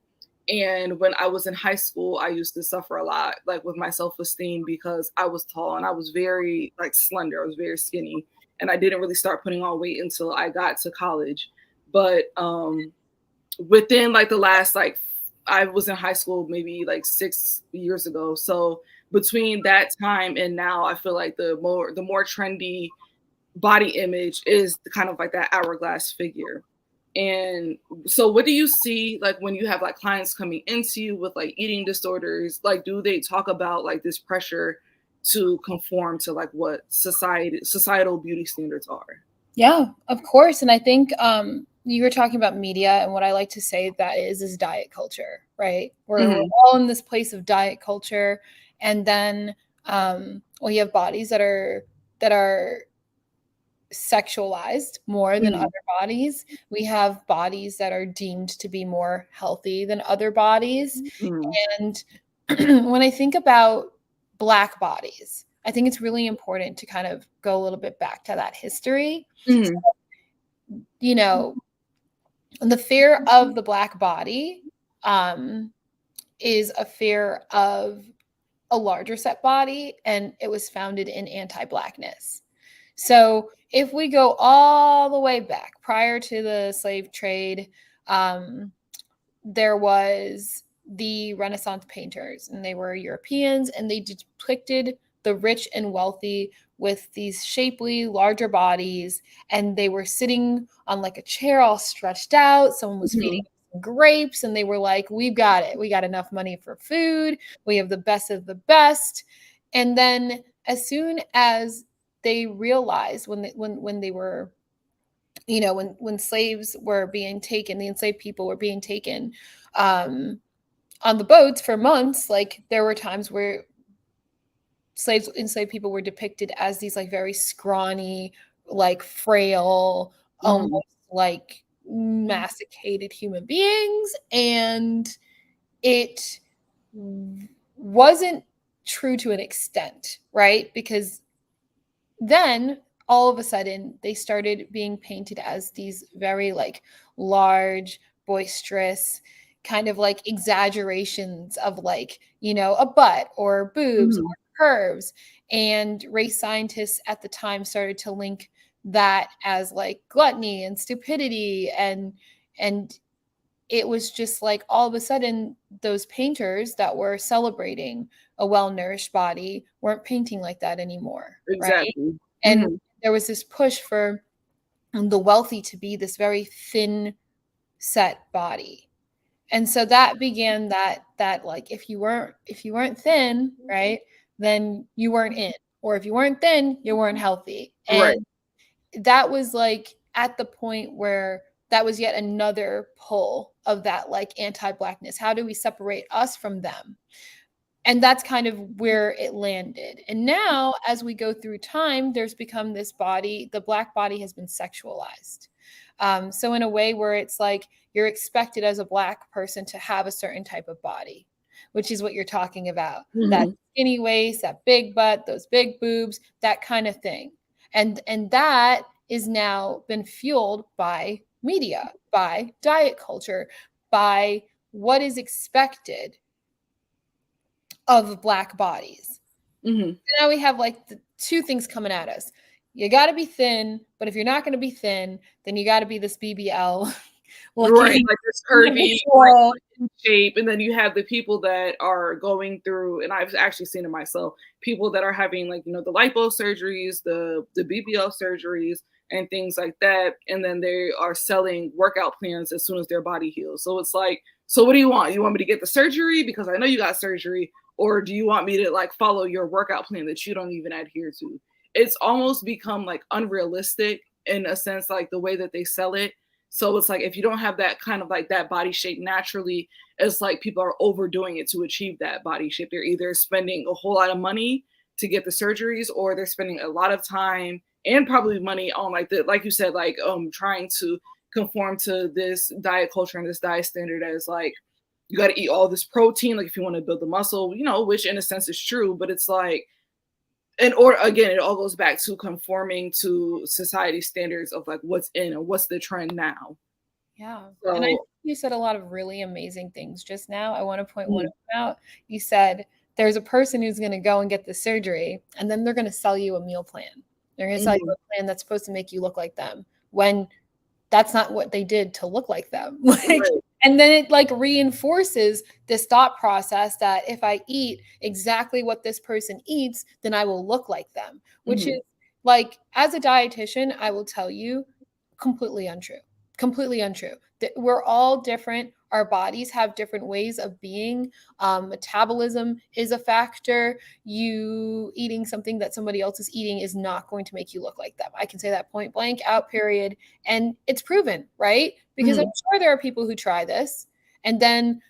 And when I was in high school, I used to suffer a lot, like with my self-esteem, because I was tall and I was very like slender. I was very skinny, and I didn't really start putting on weight until I got to college. But within like the last I was in high school maybe like 6 years ago. So between that time and now, I feel like the more trendy body image is kind of like that hourglass figure. And so what do you see like when you have like clients coming into you with like eating disorders? Like, do they talk about like this pressure to conform to like what societal beauty standards are? Yeah, of course. And I think you were talking about media, and what I like to say that is diet culture, right? We're all in this place of diet culture, and then we have bodies that are sexualized more than other bodies. We have bodies that are deemed to be more healthy than other bodies. And when I think about Black bodies, I think it's really important to kind of go a little bit back to that history. So, the fear of the Black body is a fear of a larger set body, and it was founded in anti-Blackness. So if we go all the way back prior to the slave trade, there was the Renaissance painters, and they were Europeans, and they depicted the rich and wealthy with these shapely, larger bodies, and they were sitting on like a chair all stretched out. Someone was feeding them grapes, and they were like, we've got it. We got enough money for food. We have the best of the best. And then as soon as they realized when they were, when slaves were being taken, the enslaved people were being taken on the boats for months, like there were times where enslaved people were depicted as these like very scrawny, like frail, almost like masticated human beings. And it wasn't true to an extent, right? Because then all of a sudden they started being painted as these very like large, boisterous, kind of like exaggerations of like, a butt or boobs or curves. And race scientists at the time started to link that as like gluttony and stupidity, and it was just like all of a sudden those painters that were celebrating a well-nourished body weren't painting like that anymore. Exactly. Right? And there was this push for the wealthy to be this very thin set body. And so that began that like if you weren't thin, right, then you weren't in. Or if you weren't thin, you weren't healthy. And that was like at the point where that was yet another pull of that like anti-Blackness. How do we separate us from them? And that's kind of where it landed. And now as we go through time, there's become this body, the Black body has been sexualized. So in a way where it's like, you're expected as a Black person to have a certain type of body, which is what you're talking about. That skinny waist, that big butt, those big boobs, that kind of thing. And that is now been fueled by media, by diet culture, by what is expected of Black bodies. So now we have like the two things coming at us. You got to be thin, but if you're not going to be thin, then you got to be this BBL right, like this curvy, like, in shape, and then you have the people that are going through, and I've actually seen it myself, people that are having like, you know, the lipo surgeries, the BBL surgeries, and things like that, and then they are selling workout plans as soon as their body heals. So it's like, so what do you want? You want me to get the surgery because I know you got surgery, or do you want me to like follow your workout plan that you don't even adhere to? It's almost become like unrealistic in a sense, like the way that they sell it. So it's like if you don't have that kind of like that body shape naturally, it's like people are overdoing it to achieve that body shape. They're either spending a whole lot of money to get the surgeries, or they're spending a lot of time and probably money on like the, like you said, like trying to conform to this diet culture and this diet standard as like you got to eat all this protein, like if you want to build the muscle, you know, which in a sense is true, but it's like, and or again, it all goes back to conforming to society standards of like what's in and what's the trend now. Yeah. So, And I think you said a lot of really amazing things just now. I want to point one of them out. You said there's a person who's going to go and get the surgery, and then they're going to sell you a meal plan. They're going to sell you a plan that's supposed to make you look like them, when that's not what they did to look like them. Like, right. and then it like reinforces this thought process that if I eat exactly what this person eats, then I will look like them, which is like, as a dietitian, I will tell you, completely untrue. Completely untrue. That we're all different. Our bodies have different ways of being. Metabolism is a factor. You eating something that somebody else is eating is not going to make you look like them. I can say that point blank, out, period. And it's proven, right? Because I'm sure there are people who try this and then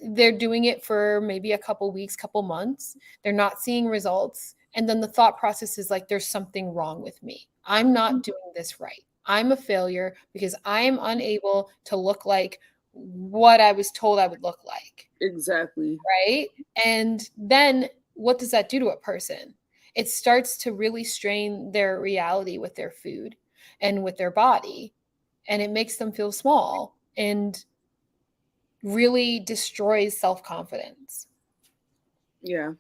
they're doing it for maybe a couple weeks, couple months. They're not seeing results. And then the thought process is like, there's something wrong with me. I'm not doing this right. I'm a failure because I am unable to look like what I was told I would look like. Exactly. Right. And then what does that do to a person? It starts to really strain their reality with their food and with their body. And it makes them feel small and really destroys self-confidence. Yeah.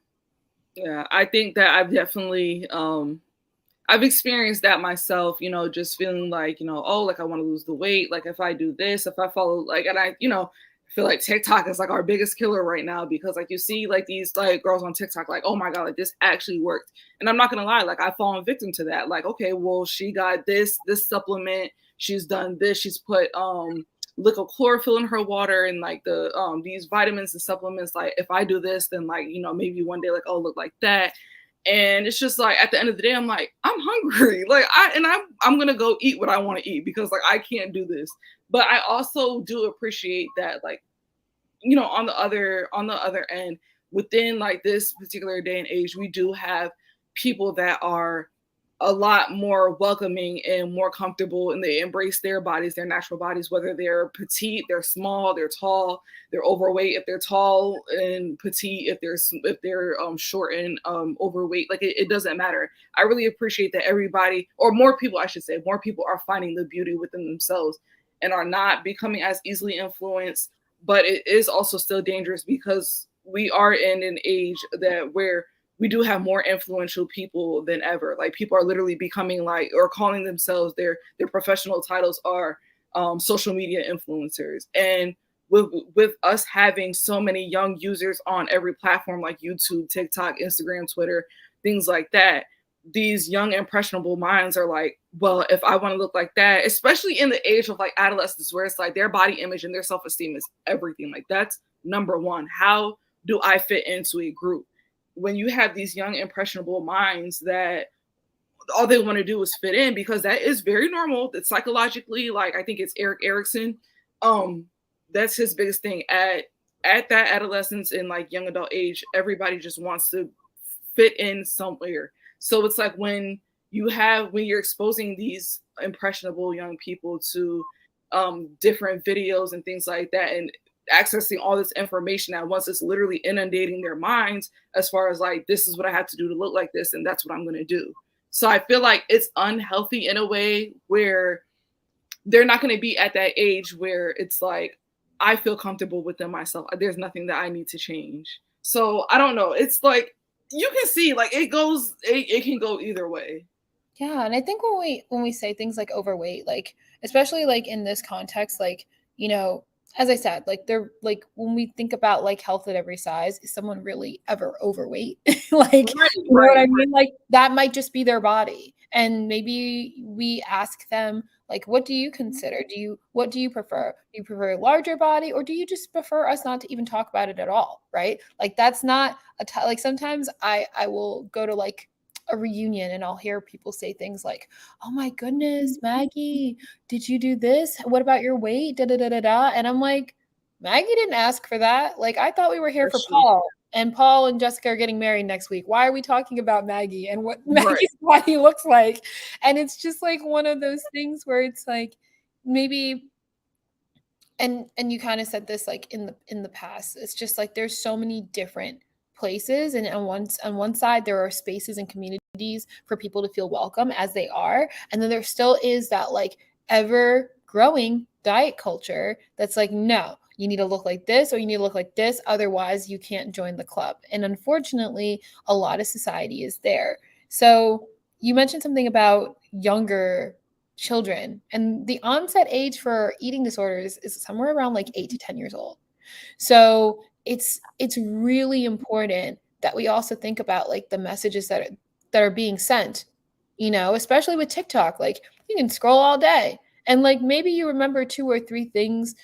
Yeah. I think that I've definitely I've experienced that myself, you know, just feeling like, you know, oh, like I want to lose the weight. Like if I do this, if I follow like, and I, you know, feel like TikTok is like our biggest killer right now because like you see like these like girls on TikTok, like, oh my God, like this actually worked. And I'm not gonna lie, like I've fallen victim to that. Like, okay, well, she got this supplement, she's done this, she's put liquid chlorophyll in her water and like the these vitamins and supplements. Like if I do this, then like, you know, maybe one day like I'll look like that. And it's just like at the end of the day, I'm like, I'm hungry. Like I'm gonna go eat what I want to eat because like I can't do this. But I also do appreciate that, like, you know, on the other end, within like this particular day and age, we do have people that are a lot more welcoming and more comfortable, and they embrace their bodies, their natural bodies, whether they're petite, they're small, they're tall, they're overweight. If they're tall and petite, if they're short and overweight, like it doesn't matter. I really appreciate that everybody, or more people, I should say, more people are finding the beauty within themselves and are not becoming as easily influenced. But it is also still dangerous because we are in an age that where we do have more influential people than ever. Like people are literally becoming like, or calling themselves, their professional titles are social media influencers. And with us having so many young users on every platform like YouTube, TikTok, Instagram, Twitter, things like that, these young impressionable minds are like, well, if I want to look like that, especially in the age of like adolescence where it's like their body image and their self-esteem is everything. Like that's number one. How do I fit into a group? When you have these young impressionable minds that all they want to do is fit in, because that is very normal. It's psychologically, like I think it's Eric Erickson. That's his biggest thing at that adolescence and like young adult age. Everybody just wants to fit in somewhere. So it's like when you're exposing these impressionable young people to different videos and things like that, and accessing all this information at once is literally inundating their minds as far as like, this is what I have to do to look like this, and that's what I'm going to do. So I feel like it's unhealthy in a way where they're not going to be at that age where it's like, I feel comfortable within myself. There's nothing that I need to change. So I don't know. It's like, you can see like it can go either way. Yeah, and I think when we say things like overweight, like especially like in this context, like, you know, as I said, like they're like when we think about like health at every size, is someone really ever overweight? Like, Right, you know what right, I right. mean? Like that might just be their body. And maybe we ask them, like, what do you consider? What do you prefer? Do you prefer a larger body, or do you just prefer us not to even talk about it at all? Right? Like that's not like sometimes I will go to like a reunion and I'll hear people say things like, "Oh my goodness, Maggie, did you do this? What about your weight? Da da da da da." And I'm like, Maggie didn't ask for that. Like I thought we were here for That's true. Paul, and Paul and Jessica are getting married next week. Why are we talking about Maggie and what Right. Maggie's body looks like? And it's just like one of those things where it's like maybe and you kind of said this like in the past. It's just like there's so many different places, and on one side there are spaces and communities for people to feel welcome as they are, and then there still is that like ever growing diet culture that's like, no, you need to look like this or you need to look like this, otherwise you can't join the club. And unfortunately a lot of society is there. So you mentioned something about younger children, and the onset age for eating disorders is somewhere around like 8 to 10 years old. So it's really important that we also think about like the messages that are being sent, you know, especially with TikTok. Like you can scroll all day and like maybe you remember two or three things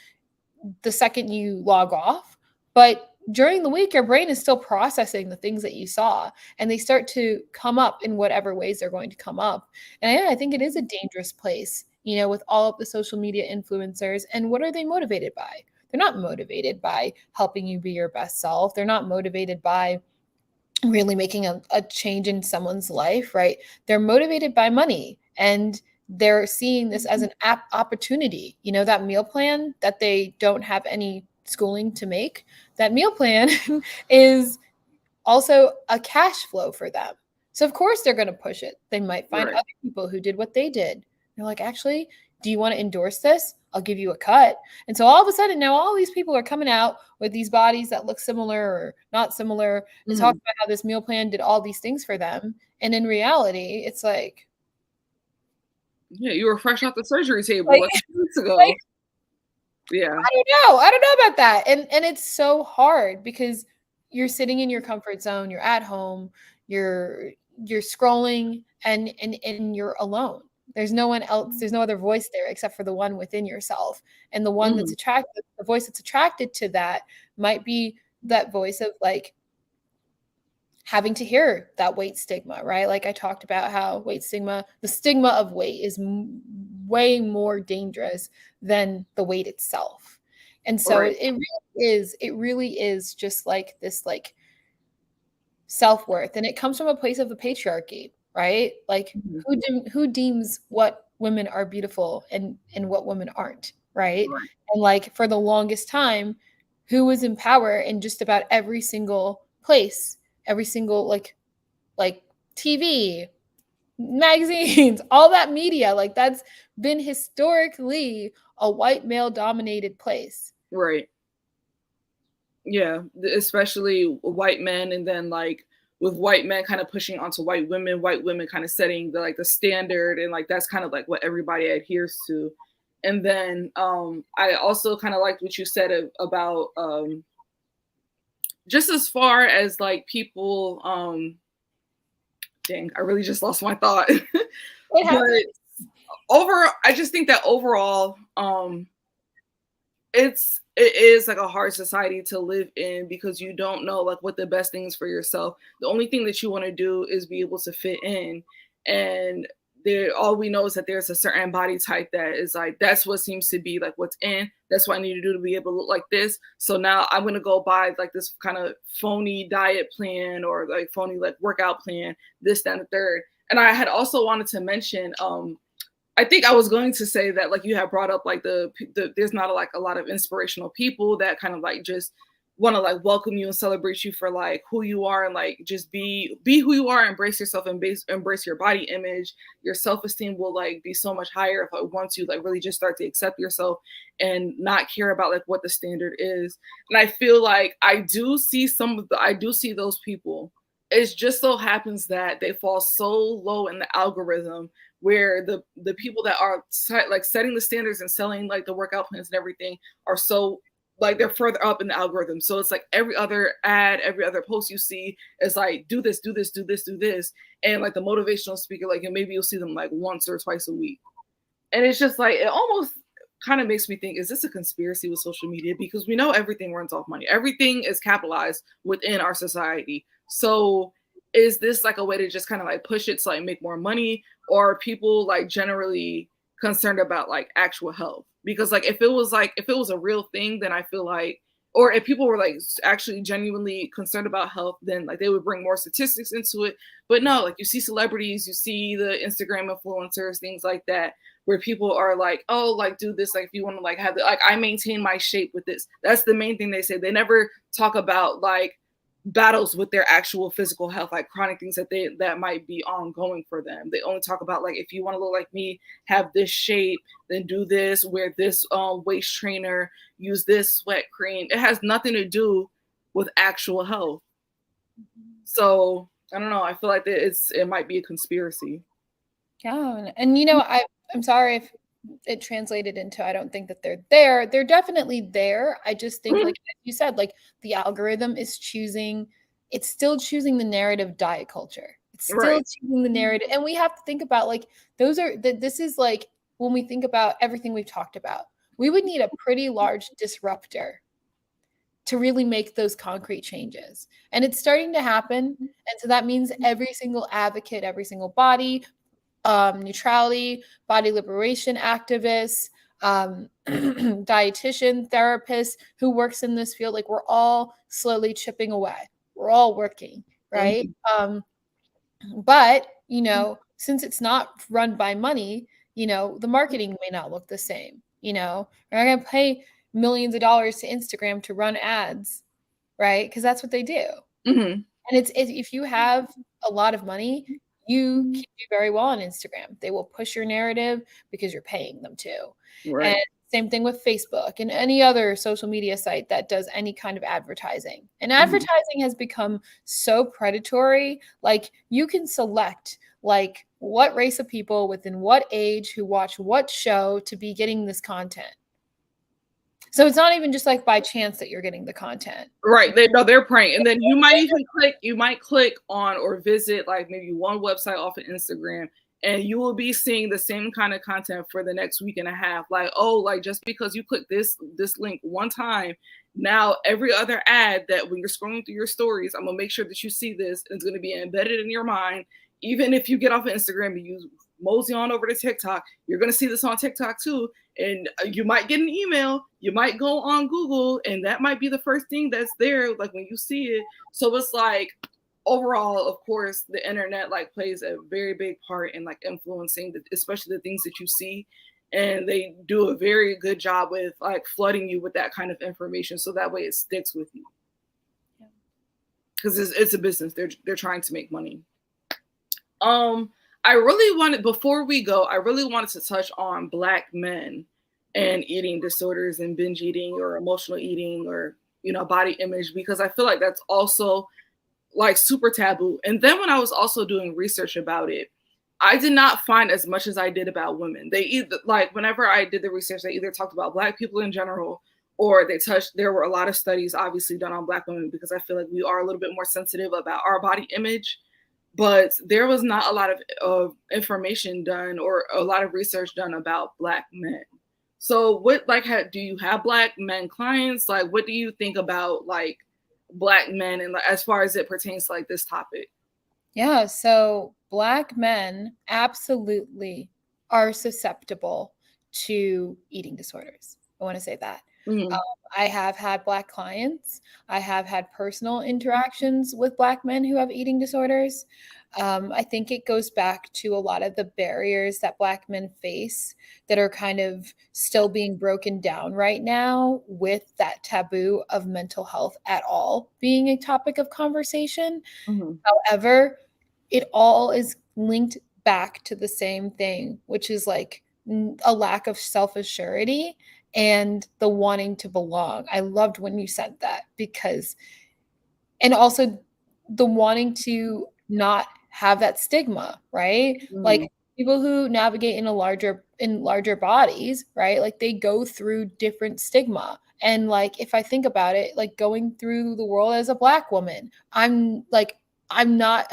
the second you log off, but during the week your brain is still processing the things that you saw, and they start to come up in whatever ways they're going to come up. And yeah, I think it is a dangerous place, you know, with all of the social media influencers. And what are they motivated by? They're not motivated by helping you be your best self. They're not motivated by really making a change in someone's life, right? They're motivated by money, and they're seeing this as an opportunity. You know, that meal plan that they don't have any schooling to make, that meal plan is also a cash flow for them. So of course they're going to push it. They might find Right. other people who did what they did. They're like, actually, do you want to endorse this? I'll give you a cut. And so all of a sudden now all these people are coming out with these bodies that look similar or not similar and talk about how this meal plan did all these things for them. And in reality, it's Yeah, you were fresh off the surgery table like, like 2 weeks like ago. Yeah. I don't know about that. And it's so hard because you're sitting in your comfort zone, you're at home, you're scrolling and you're alone. There's no one else, there's no other voice there except for the one within yourself. And the one that's Mhm. attracted, the voice that's attracted to that might be that voice of like having to hear that weight stigma, right? Like I talked about how weight stigma, the stigma of weight is way more dangerous than the weight itself. And so Right. it really is just like this like self-worth, and it comes from a place of the patriarchy, right? Like Mhm. who deems what women are beautiful and what women aren't, right? Right. And like for the longest time, who was in power in just about every single place, every single like TV, magazines, all that media, like that's been historically a white male dominated place. Right. Yeah, especially white men, and then like with white men kind of pushing onto white women kind of setting the like the standard, and like that's kind of like what everybody adheres to. And then I also kind of liked what you said about just as far as like people dang, I really just lost my thought. It But happened. I just think that overall it is like a hard society to live in because you don't know like what the best things for yourself. The only thing that you want to do is be able to fit in, and there all we know is that there's a certain body type that is like that's what seems to be like what's in. That's what I need to do to be able to look like this. So now I'm gonna go buy like this kind of phony diet plan or like phony like workout plan, this, that, and the third. And I had also wanted to mention I think I was going to say that, like, you have brought up like there's not like a lot of inspirational people that kind of like just want to like welcome you and celebrate you for like who you are, and like just be who you are, embrace yourself, and embrace your body image. Your self-esteem will like be so much higher if once you like really just start to accept yourself and not care about like what the standard is. And I feel like I do see those people. It just so happens that they fall so low in the algorithm, where the people that are like setting the standards and selling like the workout plans and everything are so like they're further up in the algorithm. So it's like every other ad, every other post you see is like, do this, do this, do this, do this. And like the motivational speaker, like, and maybe you'll see them like once or twice a week. And it's just like, it almost kind of makes me think, is this a conspiracy with social media? Because we know everything runs off money. Everything is capitalized within our society. So is this like a way to just kind of like push it to like make more money? Or are people like generally concerned about like actual health? Because like if it was a real thing, then I feel like, or if people were like actually genuinely concerned about health, then like they would bring more statistics into it. But no, like you see celebrities, you see the Instagram influencers, things like that, where people are like, oh, like do this, like if you want to like have the, like I maintain my shape with this. That's the main thing they say. They never talk about like battles with their actual physical health, like chronic things that might be ongoing for them. They only talk about like, if you want to look like me, have this shape, then do this, wear this waist trainer, use this sweat cream. It has nothing to do with actual health. So I don't know. I feel like it might be a conspiracy. Yeah, and you know, I'm sorry if it translated into I don't think that they're there. They're definitely there. I just think, like you said, like the algorithm is choosing, it's still choosing the narrative diet culture. It's still Right. choosing the narrative. And we have to think about like those are that this is like when we think about everything we've talked about, we would need a pretty large disruptor to really make those concrete changes. And it's starting to happen. And so that means every single advocate, every single body, neutrality, body liberation activists, dietitian, therapists who works in this field, like we're all slowly chipping away. We're all working, right? Mm-hmm. But you know, since it's not run by money, you know, the marketing may not look the same. You know, we're not going to pay millions of dollars to Instagram to run ads, right? Because that's what they do. Mm-hmm. And it's if you have a lot of money, you can do very well on Instagram. They will push your narrative because you're paying them to. And Right. same thing with Facebook and any other social media site that does any kind of advertising. And Mm-hmm. advertising has become so predatory. Like you can select like what race of people within what age who watch what show to be getting this content. So it's not even just like by chance that you're getting the content. Right. They're praying. And then you might click on or visit like maybe one website off of Instagram, and you will be seeing the same kind of content for the next week and a half. Like, oh, like just because you click this link one time, now every other ad that when you're scrolling through your stories, I'm gonna make sure that you see this, and it's gonna be embedded in your mind. Even if you get off of Instagram and you mosey on over to TikTok, you're gonna see this on TikTok too. And you might get an email, you might go on Google, and that might be the first thing that's there, like when you see it. So it's like overall, of course, the internet like plays a very big part in like influencing especially the things that you see. And they do a very good job with like flooding you with that kind of information, so that way it sticks with you. Because it's a business. They're trying to make money. I really wanted, before we go, I really wanted to touch on Black men and eating disorders and binge eating or emotional eating or, you know, body image, because I feel like that's also like super taboo. And then when I was also doing research about it, I did not find as much as I did about women. They either, like, whenever I did the research, they either talked about Black people in general, or there were a lot of studies obviously done on Black women, because I feel like we are a little bit more sensitive about our body image. But there was not a lot of information done or a lot of research done about Black men. So what, like, do you have Black men clients? Like, what do you think about like Black men, and like, as far as it pertains to like this topic? Yeah, so Black men absolutely are susceptible to eating disorders. I want to say that. Mm-hmm. Um, I have had Black clients. I have had personal interactions with Black men who have eating disorders. I think it goes back to a lot of the barriers that Black men face that are kind of still being broken down right now, with that taboo of mental health at all being a topic of conversation. Mhm. However, it all is linked back to the same thing, which is like a lack of self-assurity and the wanting to belong. I loved when you said that, because and also the wanting to not have that stigma, right? Like Mhm. people who navigate in larger bodies, right? Like they go through different stigma. And like if I think about it, like going through the world as a Black woman, I'm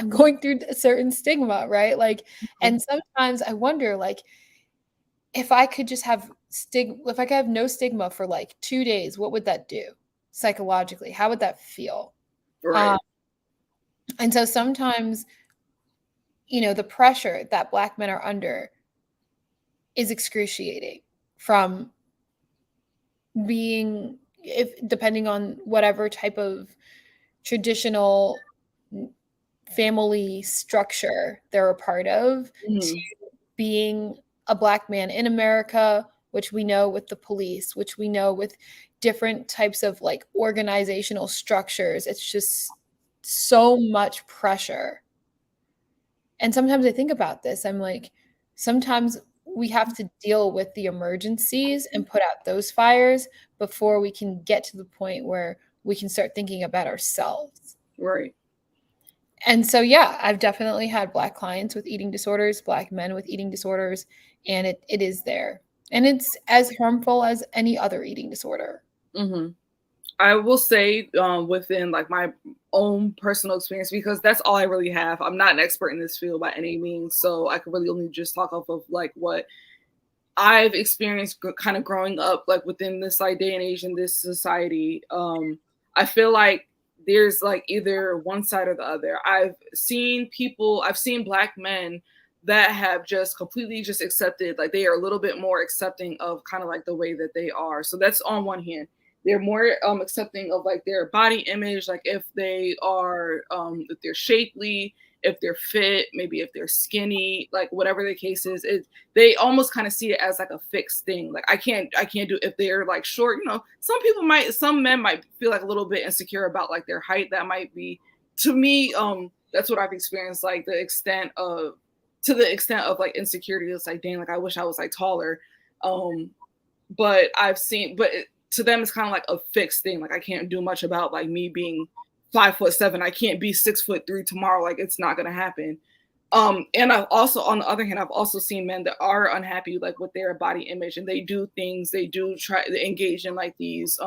going through a certain stigma, right? Like, Mhm. and sometimes I wonder, like, if I could just have if I could have no stigma for like 2 days, what would that do psychologically? How would that feel? Right. And so sometimes, the pressure that Black men are under is excruciating, from being, if depending on whatever type of traditional family structure they're a part of, to Mhm. being a Black man in America, which we know with the police, which we know with different types of like organizational structures. It's just so much pressure. And sometimes I think about this, I'm like, sometimes we have to deal with the emergencies and put out those fires before we can get to the point where we can start thinking about ourselves. Right. And so, yeah, I've definitely had Black clients with eating disorders, Black men with eating disorders, and it is there. And it's as harmful as any other eating disorder. Mhm. I will say, within like my own personal experience, because that's all I really have. I'm not an expert in this field by any means, so I could really only just talk off of like what I've experienced kind of growing up, like within this like day and age in this society. I feel like there's like either one side or the other. I've seen Black men that have just completely just accepted, like they are a little bit more accepting of kind of like the way that they are. So that's on one hand. They're more accepting of like their body image, like if they're shapely, if they're fit, maybe if they're skinny, like whatever the case is, they almost kind of see it as like a fixed thing. Like I can't do if they're like short, some men might feel like a little bit insecure about like their height. That might be, to me, that's what I've experienced, like to the extent of like insecurity. It's like, dang, like I wish I was like taller. Um, but to them it's kind of like a fixed thing. Like I can't do much about like me being 5'7". I can't be 6'3" tomorrow. Like it's not gonna happen. And I've also, on the other hand, I've also seen men that are unhappy like with their body image, and they do try to engage in like these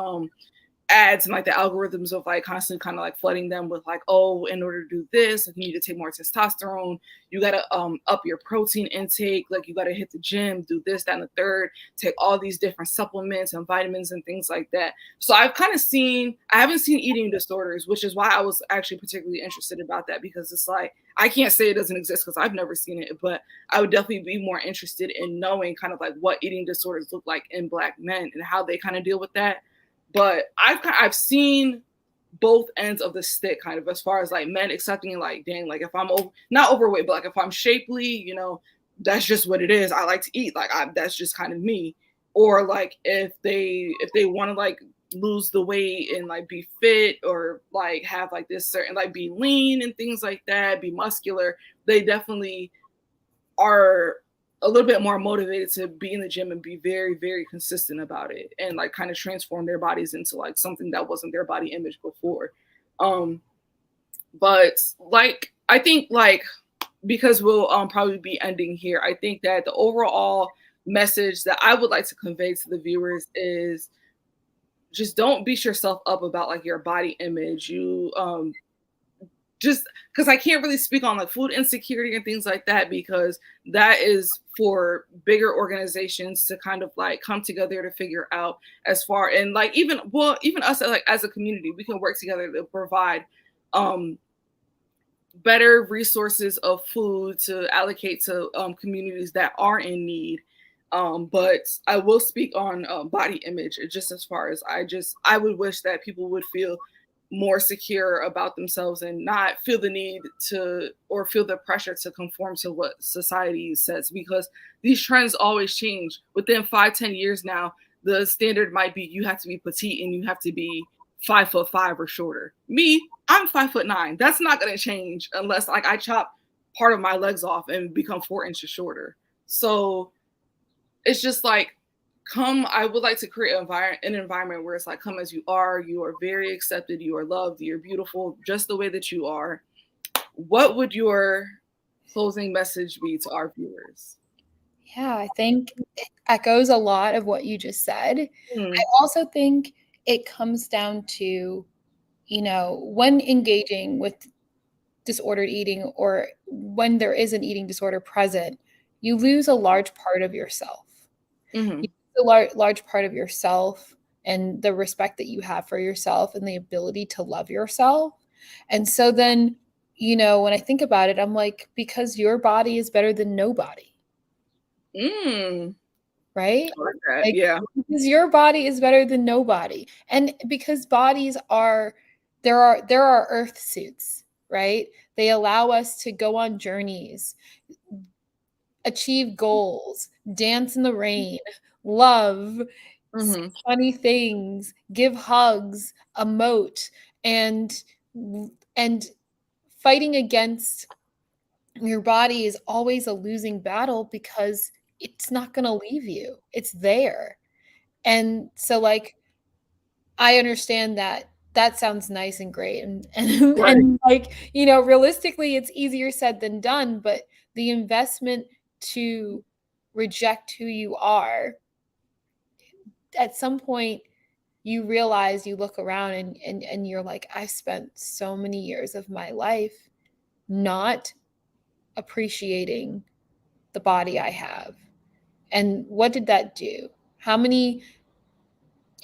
ads and like the algorithms of like constantly kind of like flooding them with like, oh, in order to do this, like, you need to take more testosterone, you gotta up your protein intake, like you gotta hit the gym, do this, that, and the third, take all these different supplements and vitamins and things like that. So I haven't seen eating disorders, which is why I was actually particularly interested about that, because it's like I can't say it doesn't exist because I've never seen it, but I would definitely be more interested in knowing kind of like what eating disorders look like in Black men and how they kind of deal with that. But I've seen both ends of the stick, kind of, as far as like men accepting, like, dang, like if I'm not overweight, but like if I'm shapely, that's just what it is. I like to eat, like that's just kind of me. Or like if they want to like lose the weight and like be fit, or like have like this certain, like be lean and things like that, be muscular, they definitely are a little bit more motivated to be in the gym and be very, very consistent about it, and like kind of transform their bodies into like something that wasn't their body image before. Um, but like I think like, because we'll probably be ending here, I think that the overall message that I would like to convey to the viewers is just don't beat yourself up about like your body image. You just because I can't really speak on like food insecurity and things like that, because that is for bigger organizations to kind of like come together to figure out, as far, and like even us like as a community, we can work together to provide um better resources of food to allocate to communities that are in need. But I will speak on body image, just as far as I would wish that people would feel more secure about themselves and not feel the need to or feel the pressure to conform to what society says, because these trends always change. Within 5-10 years now, the standard might be you have to be petite and you have to be 5'5" or shorter. Me, I'm 5'9". That's not going to change unless like I chop part of my legs off and become 4 inches shorter. So it's just like, I would like to create an environment where it's like, come as you are very accepted, you are loved, you're beautiful just the way that you are. What would your closing message be to our viewers? Yeah, I think it echoes a lot of what you just said. I also think it comes down to, when engaging with disordered eating, or when there is an eating disorder present, you lose a large part of yourself. Mm-hmm. You lose a large part of yourself and the respect that you have for yourself and the ability to love yourself. And so then, when I think about it, I'm like, because your body is better than nobody. Right? Like that. Like, Yeah. because your body is better than nobody. And because bodies are there are earth suits, right? They allow us to go on journeys, achieve goals, dance in the rain, love, say funny things, give hugs, emote, and fighting against your body is always a losing battle because it's not going to leave you. It's there. And so like I understand that that sounds nice and great Right. and like, realistically it's easier said than done, but the investment to reject who you are, at some point you realize, you look around and you're like, I've spent so many years of my life not appreciating the body I have. And what did that do? How many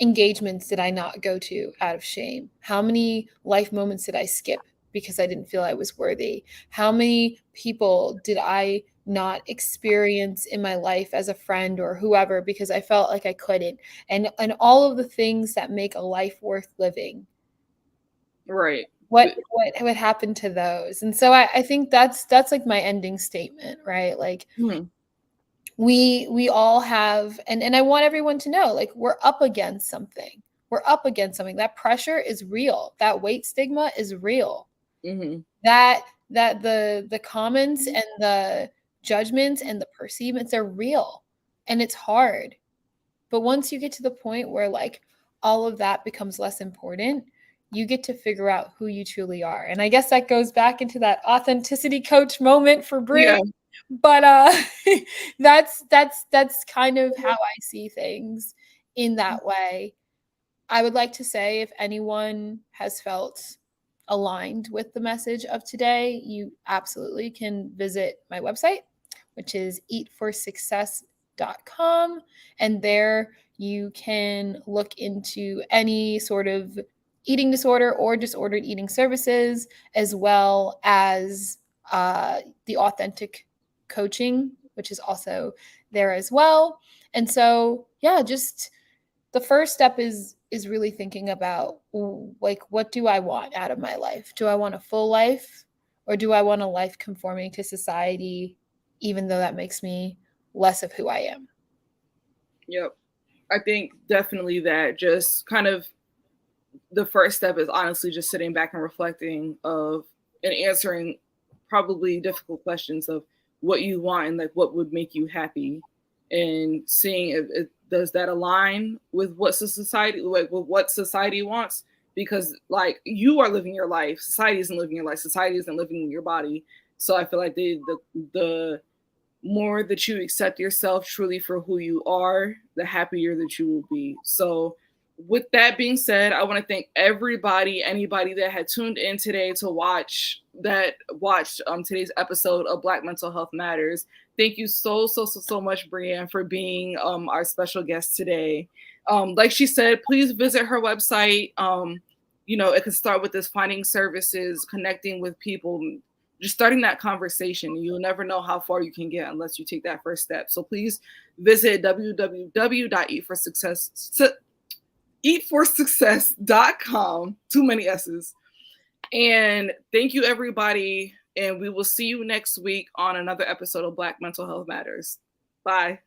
engagements did I not go to out of shame? How many life moments did I skip because I didn't feel I was worthy? How many people did I not experience in my life as a friend or whoever because I felt like I couldn't? And all of the things that make a life worth living. Right. What happened to those? And so I think that's like my ending statement, right? Like we all have, and I want everyone to know, like, we're up against something. That pressure is real. That weight stigma is real. That the comments and the judgments and the perceivements are real, and it's hard. But once you get to the point where like all of that becomes less important, you get to figure out who you truly are. And I guess that goes back into that authenticity coach moment for Brie. Yeah. But that's kind of how I see things in that way. I would like to say, if anyone has felt aligned with the message of today, you absolutely can visit my website, which is eatforsuccess.com. And there you can look into any sort of eating disorder or disordered eating services, as well as the authentic coaching, which is also there as well. And so, yeah, just the first step is really thinking about, like, what do I want out of my life? Do I want a full life, or do I want a life conforming to society, even though that makes me less of who I am? Yep. I think definitely that just kind of the first step is honestly just sitting back and reflecting and answering probably difficult questions of what you want and like what would make you happy, and seeing if does that align with what society wants, because like you are living your life, society isn't living your life, society isn't living in your body. So I feel like the more that you accept yourself truly for who you are, the happier that you will be. So with that being said, I want to thank anybody that had tuned in today to watched today's episode of Black Mental Health Matters. Thank you so much, Brianne, for being our special guest today. Like she said, please visit her website. It can start with this finding services, connecting with people, just starting that conversation. You'll never know how far you can get unless you take that first step. So please visit www.eatforsuccess. eatforsuccess.com. Too many S's. And thank you, everybody. And we will see you next week on another episode of Black Mental Health Matters. Bye.